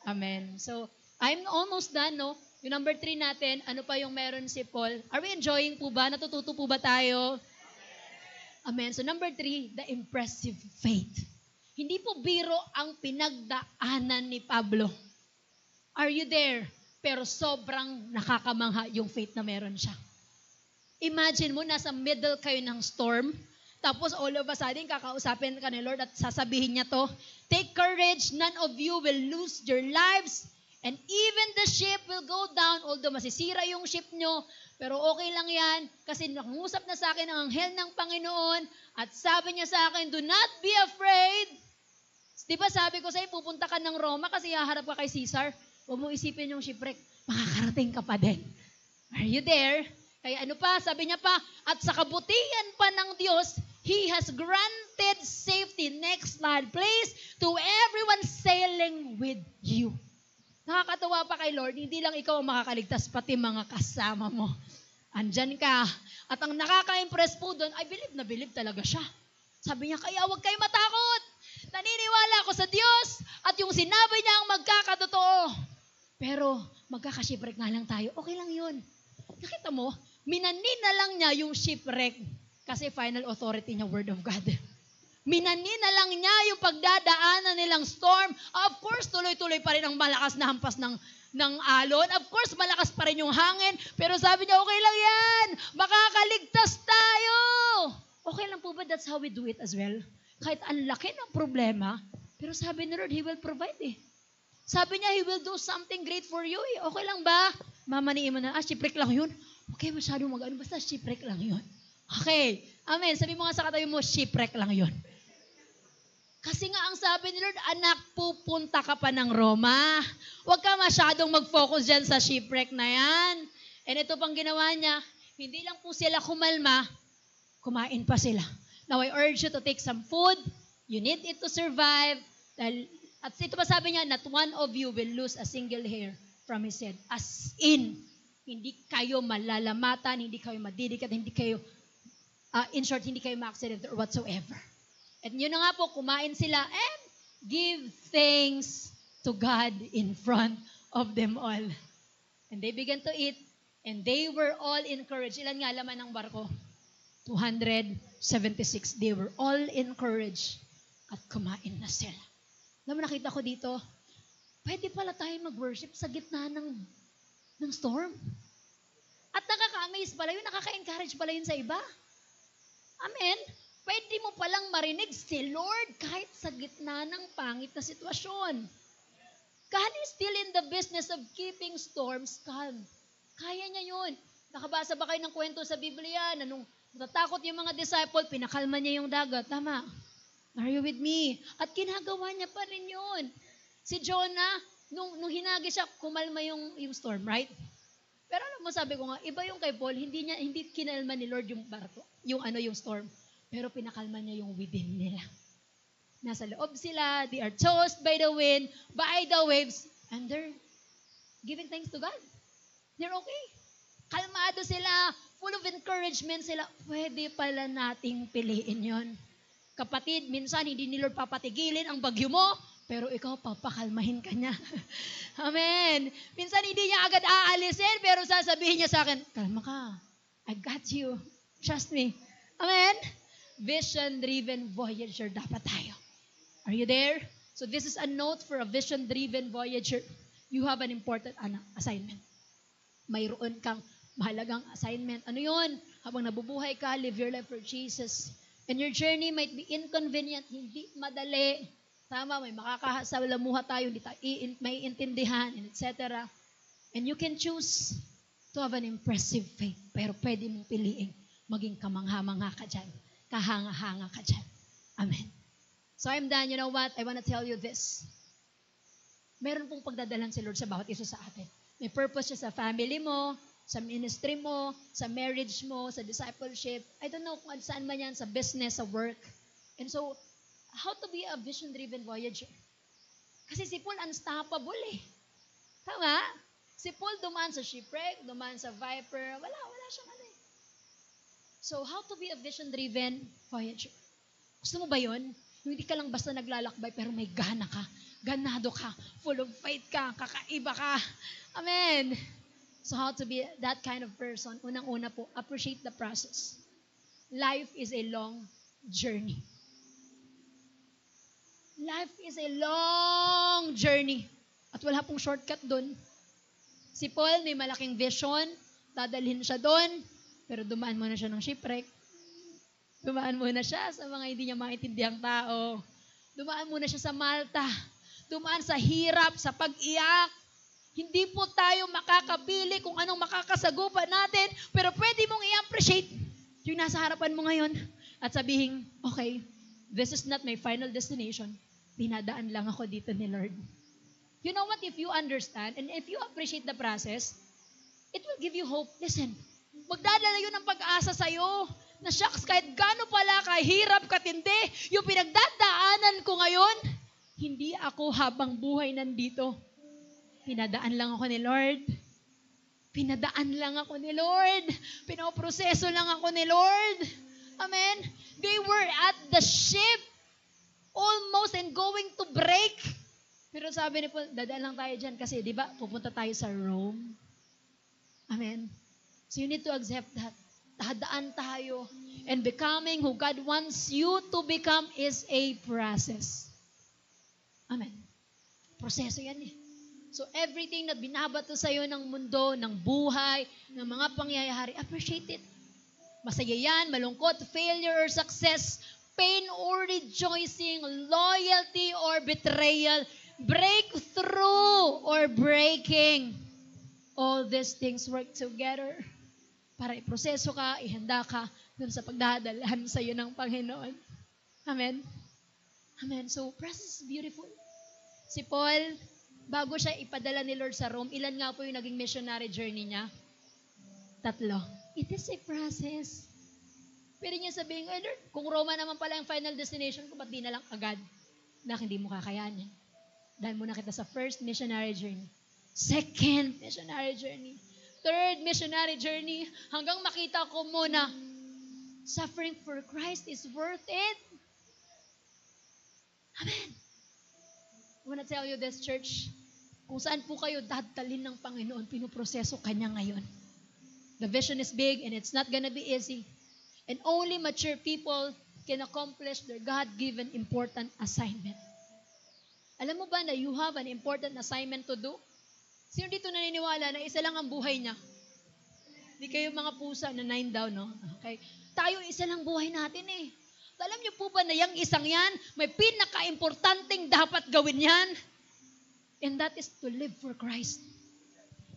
Amen. So, I'm almost done, no? Yung number 3 natin, ano pa yung meron si Paul? Are we enjoying po ba? Natututo po ba tayo? Amen. So, number 3, the impressive faith. Hindi po biro ang pinagdaanan ni Pablo. Are you there? Pero sobrang nakakamangha yung faith na meron siya. Imagine mo, nasa middle kayo ng storm, tapos all of a sudden, kakausapin ka ni Lord at sasabihin niya to, take courage, none of you will lose your lives, and even the ship will go down, although masisira yung ship nyo, pero okay lang yan, kasi nakungusap na sa akin ang anghel ng Panginoon, at sabi niya sa akin, do not be afraid. Di ba sabi ko sa'yo, pupunta ka ng Roma kasi haharap ka kay Caesar, huwag mo isipin yung shipwreck, makakarating ka pa din. Are you there? Kaya ano pa, sabi niya pa, at sa kabutihan pa ng Diyos, He has granted safety, next slide please, to everyone sailing with you. Nakakatawa pa kay Lord, hindi lang ikaw ang makakaligtas, pati mga kasama mo. Andyan ka. At ang nakaka-impress po doon, ay believe talaga siya. Sabi niya, kaya huwag kayo matakot. Naniniwala ako sa Diyos at yung sinabi niya ang magkakatotoo. Pero magkakashipwreck nga lang tayo, okay lang yun. Nakita mo, minanina lang niya yung shipwreck kasi final authority niya, Word of God. Minanina lang niya yung pagdadaanan nilang storm. Of course, tuloy-tuloy pa rin ang malakas na hampas ng alon. Of course, malakas pa rin yung hangin. Pero sabi niya, okay lang yan. Makakaligtas tayo. Okay lang po ba? That's how we do it as well. Kahit ang laki ng problema, pero sabi ni Lord, He will provide eh. Sabi niya, He will do something great for you eh. Okay lang ba? Mamaniin mo na, shipwreck lang yun. Okay, masyadong mag-ano. Basta shipwreck lang yun. Okay. Amen. Sabi mo nga sa katabi mo, shipwreck lang yun. Kasi nga ang sabi ni Lord, anak, pupunta ka pa ng Roma. Huwag ka masyadong mag-focus dyan sa shipwreck na yan. And ito pang ginawa niya, hindi lang po sila kumalma, kumain pa sila. Now I urge you to take some food. You need it to survive. At ito pa sabi niya, not one of you will lose a single hair from his head. As in, hindi kayo malalamatan, hindi kayo madidikat, hindi kayo, in short, hindi kayo ma-accident or whatsoever. At yun na nga po, kumain sila and give thanks to God in front of them all. And they began to eat and they were all encouraged. Ilan nga laman ng barko? 276. They were all encouraged at kumain na sila. Alam mo, nakita ko dito, pwede pala tayo mag-worship sa gitna ng storm. At nakaka-amaze pala yun, nakaka-encourage pala yun sa iba. Amen? Pwede mo palang marinig si Lord kahit sa gitna ng pangit na sitwasyon. God is still in the business of keeping storms calm. Kaya niya yun. Nakabasa ba kayo ng kwento sa Biblia na nung natatakot yung mga disciple, pinakalma niya yung dagat. Tama. Are you with me? At ginagawa niya pa rin yun. Si Jonah, nung hinagi siya, kumalma yung storm, right? Pero alam mo, sabi ko nga, iba yung kay Paul, hindi kinalma ni Lord yung barko, yung storm. Pero pinakalma niya yung within nila. Nasa loob sila, they are tossed by the wind, by the waves, and they're giving thanks to God. They're okay. Kalmado sila, full of encouragement sila. Pwede pala nating piliin yon. Kapatid, minsan hindi ni Lord papatigilin ang bagyo mo, pero ikaw papakalmahin ka niya. Amen. Minsan hindi niya agad aalisin, pero sasabihin niya sa akin, kalma ka. I got you. Trust me. Amen. Vision-driven voyager dapat tayo. Are you there? So this is a note for a vision-driven voyager. You have an important assignment. Mayroon kang mahalagang assignment. Ano yun? Habang nabubuhay ka, live your life for Jesus. And your journey might be inconvenient, hindi madali. Tama, may makakasalamuha tayo, hindi tayo may intindihan, etc. And you can choose to have an impressive faith. Pero pwede mong piliin maging kamangha-mangha ka dyan. Kahanga-hanga ka dyan. Amen. So I'm done. You know what? I want to tell you this. Meron pong pagdadalan si Lord sa bawat isa sa atin. May purpose siya sa family mo, sa ministry mo, sa marriage mo, sa discipleship. I don't know kung saan man yan, sa business, sa work. And so, how to be a vision-driven voyager? Kasi si Paul, unstoppable eh. Tama? Si Paul dumaan sa shipwreck, dumaan sa viper, wala siyang ano eh. So, how to be a vision-driven voyager? Gusto mo ba yun? Yung hindi ka lang basta naglalakbay, pero may gana ka, ganado ka, full of faith ka, kakaiba ka. Amen. So, how to be that kind of person? Unang-una po, appreciate the process. Life is a long journey. Life is a long journey. At wala pong shortcut doon. Si Paul may malaking vision, dadalhin siya doon, pero dumaan muna siya ng shipwreck. Dumaan muna siya sa mga hindi niya maintindihan tao. Dumaan muna siya sa Malta. Dumaan sa hirap, sa pag-iyak. Hindi po tayo makakapili kung anong makakasagupan natin, pero pwede mong i-appreciate yung nasa harapan mo ngayon at sabihin, okay, this is not my final destination. Dinadaan lang ako dito ni Lord. You know what? If you understand and if you appreciate the process, it will give you hope. Listen, magdadala yun ng pag-asa sa'yo na shucks, kahit gaano pala kahirap, katindi, yung pinagdadaanan ko ngayon, hindi ako habang buhay nandito. Pinadaan lang ako ni Lord. Pinadaan lang ako ni Lord. Pinoproseso lang ako ni Lord. Amen? They were at the ship almost and going to break. Pero sabi ni Paul, dadaan lang tayo dyan kasi, di ba, pupunta tayo sa Rome. Amen? So you need to accept that. Dadaan tayo. And becoming who God wants you to become is a process. Amen? Proseso yan eh. So everything na binabato sa'yo ng mundo, ng buhay, ng mga pangyayari, appreciate it. Masaya yan, malungkot, failure or success, pain or rejoicing, loyalty or betrayal, breakthrough or breaking. All these things work together para iproseso ka, ihanda ka dun sa pagdadalhan sa iyo ng Panginoon. Amen? Amen. So, process is beautiful. Si Paul, bago siya ipadala ni Lord sa Rome, ilan nga po yung naging missionary journey niya? 3. It is a process. Pwede niya sabihin, Lord, kung Roma naman pala yung final destination ko, ba't di na lang agad? Na hindi mo kakayanin. Dahil muna kita sa first missionary journey. Second missionary journey. Third missionary journey, hanggang makita ko muna, suffering for Christ is worth it. Amen. I want to tell you this, church, kung saan po kayo dadalhin ng Panginoon, pinuproseso Kanya ngayon. The vision is big and it's not gonna be easy. And only mature people can accomplish their God-given important assignment. Alam mo ba na you have an important assignment to do? Sino dito naniniwala na isa lang ang buhay niya? Hindi kayo mga pusa na 9 daw, no? Okay. Tayo isa lang buhay natin eh. Alam niyo po ba na yung isang yan, may pinaka-importanting dapat gawin yan? And that is to live for Christ.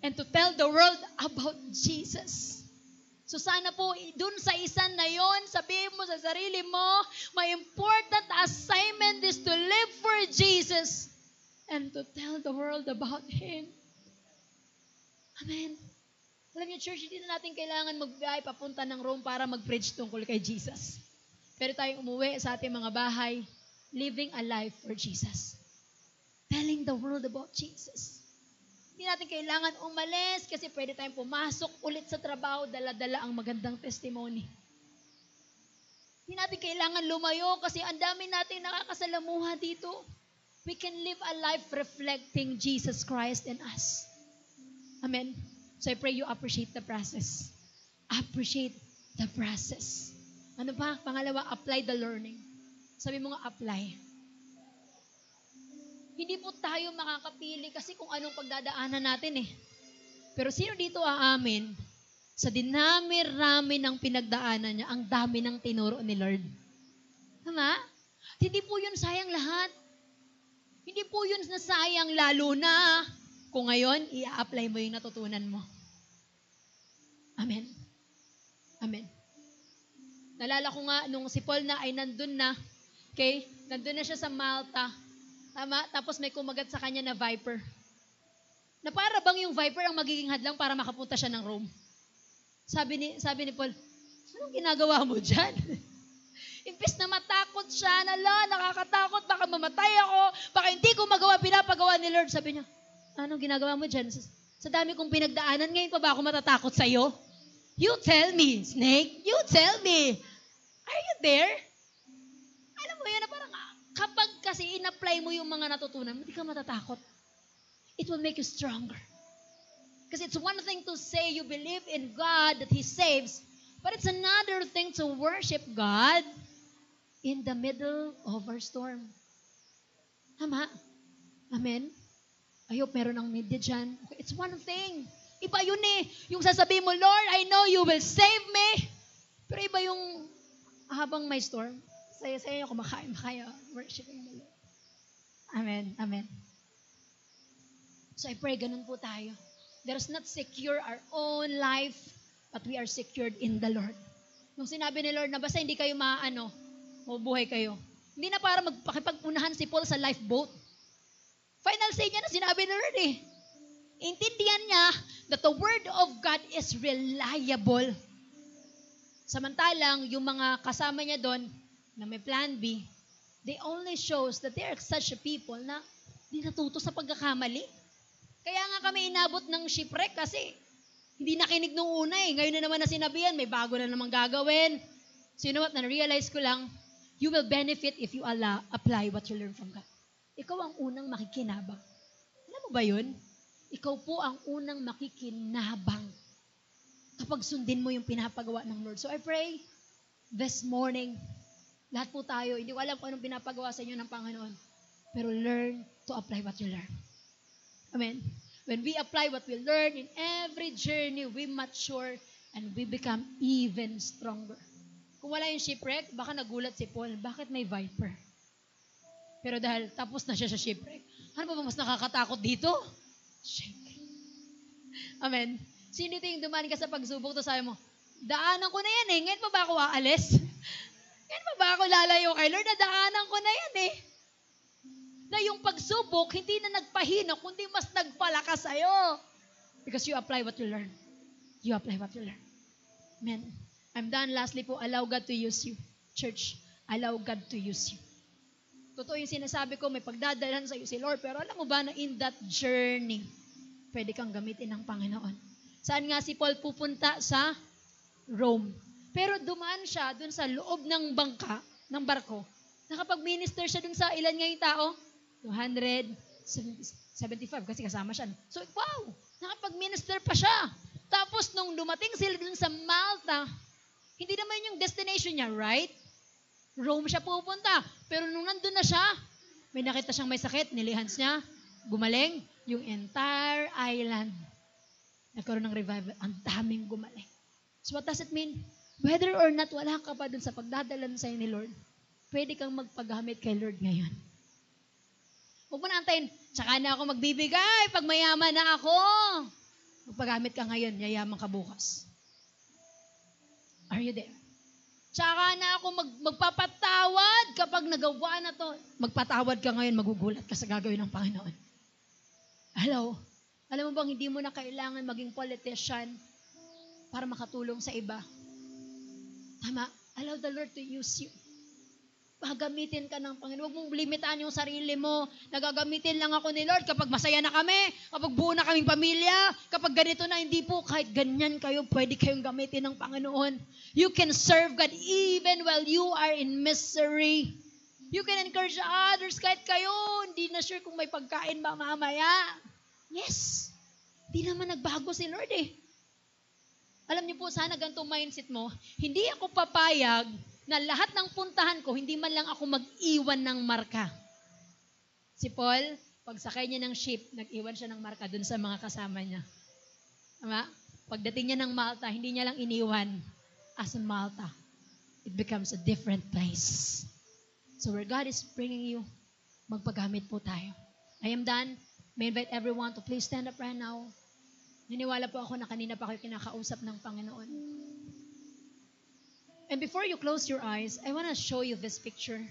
And to tell the world about Jesus. So sana po, dun sa isa na yon, sabihin mo sa sarili mo, my important assignment is to live for Jesus and to tell the world about Him. Amen. Alam niyo, church, hindi na natin kailangan magbiyahe papunta ng Rome para mag-preach tungkol kay Jesus. Pero tayong umuwi sa ating mga bahay, living a life for Jesus. Telling the world about Jesus. Hindi natin kailangan umalis kasi pwede tayong pumasok ulit sa trabaho, dala-dala ang magandang testimony. Hindi natin kailangan lumayo kasi ang dami natin nakakasalamuha dito. We can live a life reflecting Jesus Christ in us. Amen. So I pray you appreciate the process. Appreciate the process. Ano pa? Pangalawa, apply the learning. Sabi mo nga, apply. Hindi po tayo makakapili kasi kung anong pagdadaanan natin eh. Pero sino dito aamin? Sa dinami-rami ng pinagdaanan niya, ang dami ng tinuro ni Lord. Tama? Hindi po yun sayang lahat. Hindi po yun nasayang lalo na kung ngayon, i-apply mo yung natutunan mo. Amen. Amen. Nalala ko nga, nung si Paul na ay nandun na, okay? Nandun na siya sa Malta. Tama? Tapos may kumagat sa kanya na viper. Na para bang yung viper ang magiging hadlang para makapunta siya ng Rome. Sabi ni Paul, anong ginagawa mo dyan? Imbes na matakot siya, nakakatakot, baka mamatay ako, baka hindi ko pinapagawa ni Lord. Sabi niya, Anong ginagawa mo dyan? Sa dami kong pinagdaanan, ngayon pa ba ako matatakot sa'yo? You tell me, snake. You tell me. Are you there? Alam mo yan na parang kapag kasi in-apply mo yung mga natutunan, hindi ka matatakot. It will make you stronger. Because it's one thing to say you believe in God, that He saves, but it's another thing to worship God in the middle of our storm. Tama? Amen? I hope meron ng media dyan. Okay, it's one thing. Iba yun eh. Yung sasabihin mo, Lord, I know you will save me. Pero iba yung habang may storm, saya-saya yung kumakain kaya worshiping the Lord. Amen. Amen. So I pray ganun po tayo. Let us not secure our own life, but we are secured in the Lord. Nung sinabi ni Lord na basta hindi kayo mabuhay kayo. Hindi na para magpakipag-unahan si Paul sa lifeboat. Final say niya na sinabi ni Lord eh. Intindihan niya that the word of God is reliable. Samantalang yung mga kasama niya doon na may plan B, they only shows that they are such a people na hindi natuto sa pagkakamali. Kaya nga kami inabot ng shipwreck kasi hindi nakinig nung una eh. Ngayon na naman na sinabihan, may bago na naman gagawin. So you know what, na-realize ko lang, you will benefit if you apply what you learn from God. Ikaw ang unang makikinabang. Alam mo ba yun? Ikaw po ang unang makikinabang kapag sundin mo yung pinapagawa ng Lord. So I pray this morning, lahat po tayo, hindi ko alam kung anong pinapagawa sa inyo ng Panginoon, pero learn to apply what you learn. Amen. When we apply what we learn in every journey, we mature and we become even stronger. Kung wala yung shipwreck, baka nagulat si Paul, bakit may viper? Pero dahil tapos na siya sa shipwreck, ano ba mas nakakatakot dito? Shipwreck. Amen. Sino ito yung dumaan ka sa pagsubok, to sabi mo, daanan ko na yan eh, ngayon pa ba ako aalis? Ngayon pa ba ako lalayo kay Lord? Nadaanan ko na yan eh. Na yung pagsubok, hindi na nagpahina, kundi mas nagpalakas sa'yo. Because you apply what you learn. You apply what you learn. Amen. I'm done. Lastly po, allow God to use you. Church, allow God to use you. Totoo yung sinasabi ko, may pagdadalhan sa'yo si Lord, pero alam mo ba na in that journey, pwede kang gamitin ng Panginoon. Saan nga si Paul pupunta? Sa Rome. Pero dumaan siya dun sa loob ng bangka, ng barko, nakapag-minister siya dun sa ilan nga yung tao? 275 kasi kasama siya. So, wow! Nakapag-minister pa siya. Tapos, nung dumating sila dun sa Malta, hindi naman yung destination niya, right? Rome siya pupunta. Pero nung nandun na siya, may nakita siyang may sakit, nilihans niya, gumaling, yung entire island. Nagkaroon ng revival. Ang daming gumaling. So, what does it mean? Whether or not wala ka pa dun sa pagdadalan sa'yo ni Lord, pwede kang magpagamit kay Lord ngayon. Huwag mo na antayin, tsaka na ako magbibigay pag mayaman na ako. Magpagamit ka ngayon, yayaman ka bukas. Are you there? Tsaka na ako magpapatawad kapag nagawa na to. Magpatawad ka ngayon, magugulat ka sa gagawin ng Panginoon. Hello? Alam mo bang hindi mo na kailangan maging politician para makatulong sa iba? Tama? Allow the Lord to use you. Pagamitin ka ng Panginoon. Huwag mong limitaan yung sarili mo. Nagagamitin lang ako ni Lord kapag masaya na kami, kapag buo na kaming pamilya, kapag ganito na, hindi po. Kahit ganyan kayo, pwede kayong gamitin ng Panginoon. You can serve God even while you are in misery. You can encourage others kahit kayo. Hindi na sure kung may pagkain ba mamaya. Yes. Hindi naman nagbago si Lord eh. Alam niyo po, sana ganito mindset mo, hindi ako papayag na lahat ng puntahan ko, hindi man lang ako mag-iwan ng marka. Si Paul, pagsakay niya ng ship, nag-iwan siya ng marka dun sa mga kasama niya. Tama? Pagdating niya ng Malta, hindi niya lang iniwan as in Malta. It becomes a different place. So where God is bringing you, magpagamit po tayo. I am done. May invite everyone to please stand up right now. Niniwala po ako na kanina pa kayo kinakausap ng Panginoon. And before you close your eyes, I want to show you this picture.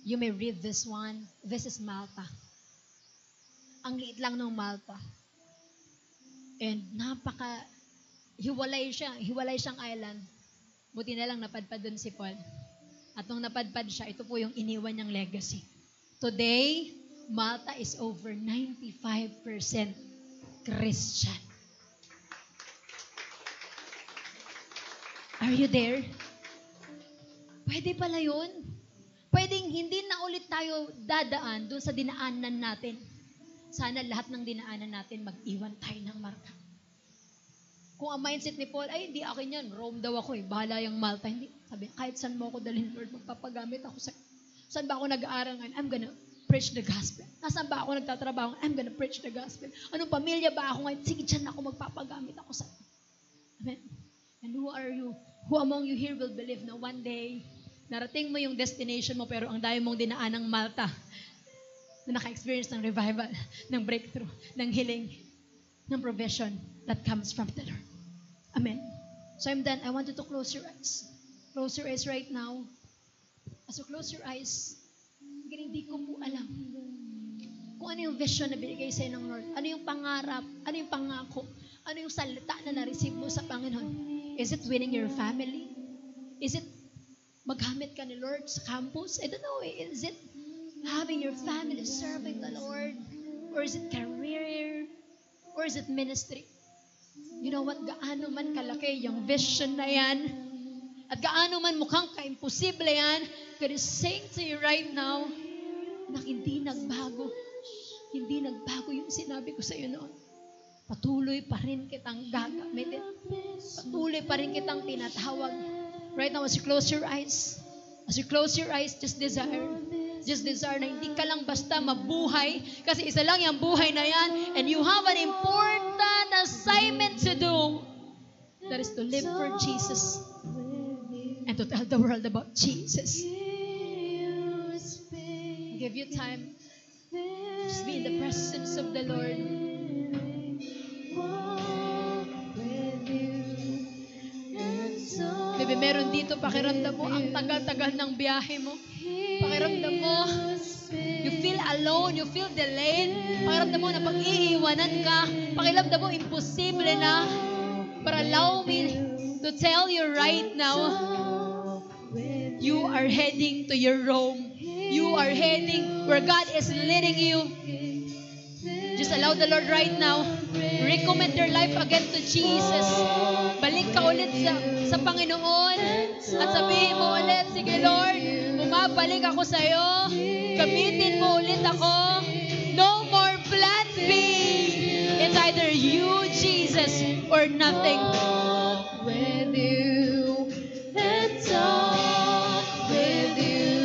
You may read this one. This is Malta. Ang liit lang ng Malta. And hiwalay siyang island. Buti na lang napadpad dun si Paul. At nung napadpad siya, ito po yung iniwan niyang legacy. Today, Malta is over 95% Christian. Are you there? Pwede pala yun. Pwedeng hindi na ulit tayo dadaan doon sa dinaanan natin. Sana lahat ng dinaanan natin mag-iwan tayo ng marka. Kung ang mindset ni Paul, ay hindi akin yan, Rome daw ako bahala yung Malta. Hindi, sabi, kahit saan mo ako dalhin, Lord, magpapagamit ako sa, saan ba ako nag-aaral ngayon? I'm gonna preach the gospel. Nasaan ba ako nagtatrabaho? I'm gonna preach the gospel. Anong pamilya ba ako ngayon? Sige, dyan ako magpapagamit ako sa. Amen. And who are you? Who among you here will believe na one day, narating mo yung destination mo, pero ang dami mong dinaan ng Malta, na naka-experience ng revival, ng breakthrough, ng healing, ng provision that comes from the Lord. Amen. So I'm done. I want you to close your eyes. Close your eyes right now. As you close your eyes, hindi ko po alam kung ano yung vision na binigay sa'yo ng Lord. Ano yung pangarap, ano yung pangako, ano yung salita na na-receive mo sa Panginoon. Is it winning your family? Is it maghamit ka ni Lord sa campus? I don't know. Is it having your family serving the Lord? Or is it career? Or is it ministry? You know what? Gaano man kalaki yung vision na yan, at gaano man mukhang ka-imposible yan, God is saying to you right now, na hindi nagbago. Hindi nagbago yung sinabi ko sa iyo noon. Patuloy pa rin kitang gagamitin. Patuloy pa rin kitang tinatawag. Right now, as you close your eyes, just desire na hindi ka lang basta mabuhay, kasi isa lang yung buhay na yan, and you have an important assignment to do. That is to live for Jesus and to tell the world about Jesus. Give you time. Just be in the presence of the Lord. Maybe meron dito, pakiramdam mo, ang tagal-tagal ng biyahe mo. Pakiramdam mo, you feel alone, you feel delayed. Pakiramdam mo na pag-iiwanan ka. Pakiramdam mo, imposible na. But allow me to tell you right now, you are heading to your Rome. You are heading where God is leading you. Just allow the Lord right now. Recommend your life again to Jesus. Balik ka ulit sa Panginoon. At sabihin mo ulit, sige Lord, bumabalik ako sa iyo. Gamitin mo ulit ako. No more plan B. It's either you, Jesus, or nothing. With you and talk with you.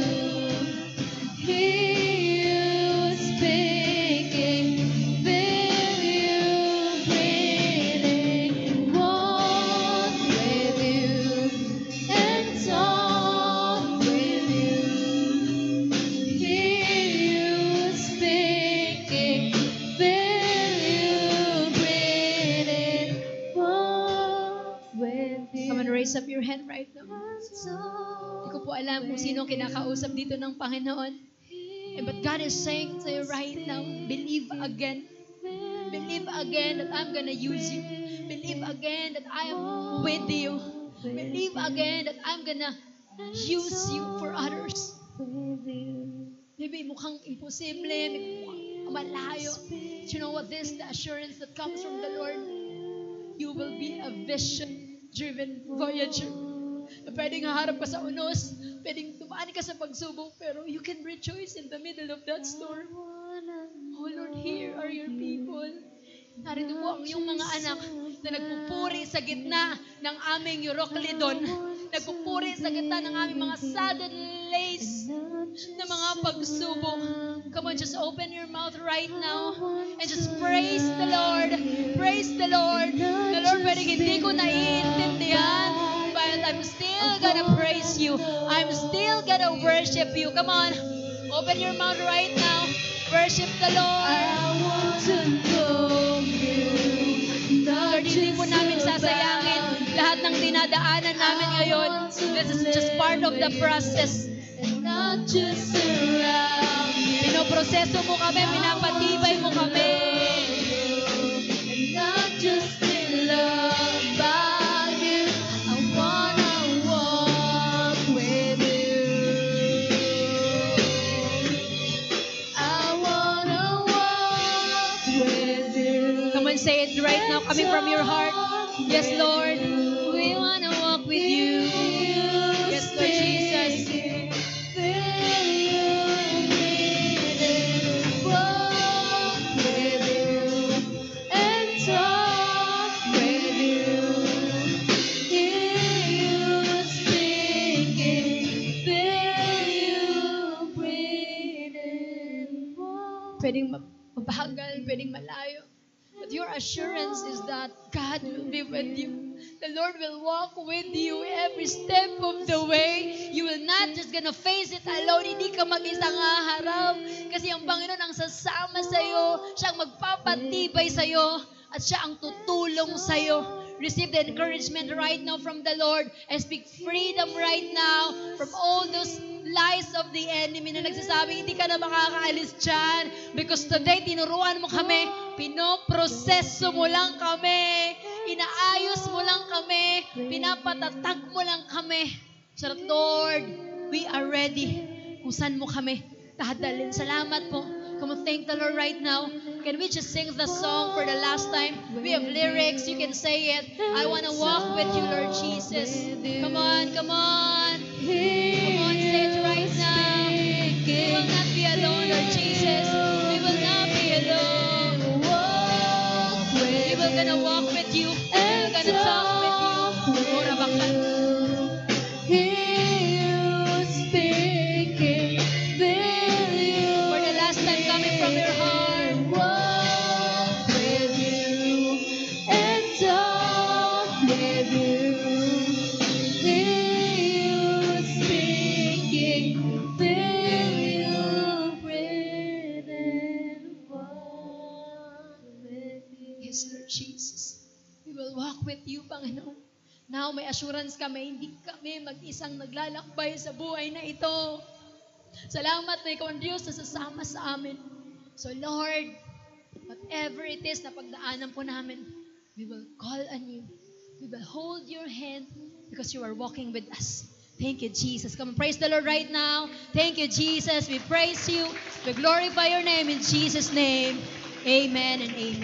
Hear you speaking, feel you breathing. Walk with you and talk with you. Hear you speaking, feel you breathing. Walk with you. Come on, raise up your hand right now. Hindi ko po alam kung sino kinakausap dito ng Panginoon. But God is saying to you right now, believe again. Believe again that I'm gonna use you. Believe again that I am with you. Believe again that I'm gonna use you for others. Maybe mukhang imposible, maybe mukhang malayo. But you know what? This is the assurance that comes from the Lord. You will be a vision-driven voyager. Na pwedeng haharap ka sa unos, pwedeng dumaan ka sa pagsubok, pero you can rejoice in the middle of that storm. Oh Lord, here are your people. Narito po ang iyong mga anak na nagpupuri sa gitna ng aming Euroclidon. Nagpupuri sa gitna ng aming mga sudden lays na mga pagsubok. Come on, just open your mouth right now and just praise the Lord. Praise the Lord. The Lord, pwedeng hindi ko naiintindihan, but I'm still gonna praise you. I'm still gonna worship you. Come on, open your mouth right now. Worship the Lord. I want to know you. Lord, hindi po namin sasayangin lahat ng dinadaanan namin ngayon. This is just part of the process. And not just around you. Pinoproseso mo kami, pinapatibay mo kami. And not just in love by you. I wanna walk with you. say it right now, coming from your heart. Yes, Lord. We wanna walk with you. Yes, Lord Jesus. Pwedeng mabagal, pwedeng malayo. But your assurance is that God will be with you. The Lord will walk with you every step of the way. You will not just gonna face it alone. Hindi ka mag-isang haharap. Kasi ang Panginoon ang sasama sa'yo. Siya ang magpapatibay sa'yo. At siya ang tutulong sa'yo. Receive the encouragement right now from the Lord. I speak freedom right now from all those lies of the enemy na nagsasabing hindi ka na makakaalis dyan. Because today, tinuruan mo kami, pinoproseso mo lang kami, inaayos mo lang kami, pinapatatag mo lang kami. So that, Lord, we are ready kung saan mo kami dadalhin. Salamat po. Come on, thank the Lord right now. Can we just sing the song for the last time? We have lyrics. You can say it. I want to walk with you, Lord Jesus. Come on, come on. Come on, say it right now. We will not be alone, Lord Jesus. We will not be alone. We will gonna walk with you. We're gonna talk with you. Mura bakla. For the last time coming from your heart. Walk with you and talk with you. Feel you speaking, feel you breathe and walk with you. Yes, Lord Jesus. We will walk with you, Panginoon. Now, may assurance kami, hindi kami mag-isang naglalakbay sa buhay na ito. Salamat na ikaw ang Diyos na sasama sa amin. So, Lord, whatever it is na pagdaanan po namin, we will call on you. We will hold your hand because you are walking with us. Thank you, Jesus. Come and praise the Lord right now. Thank you, Jesus. We praise you. We glorify your name in Jesus' name. Amen and amen.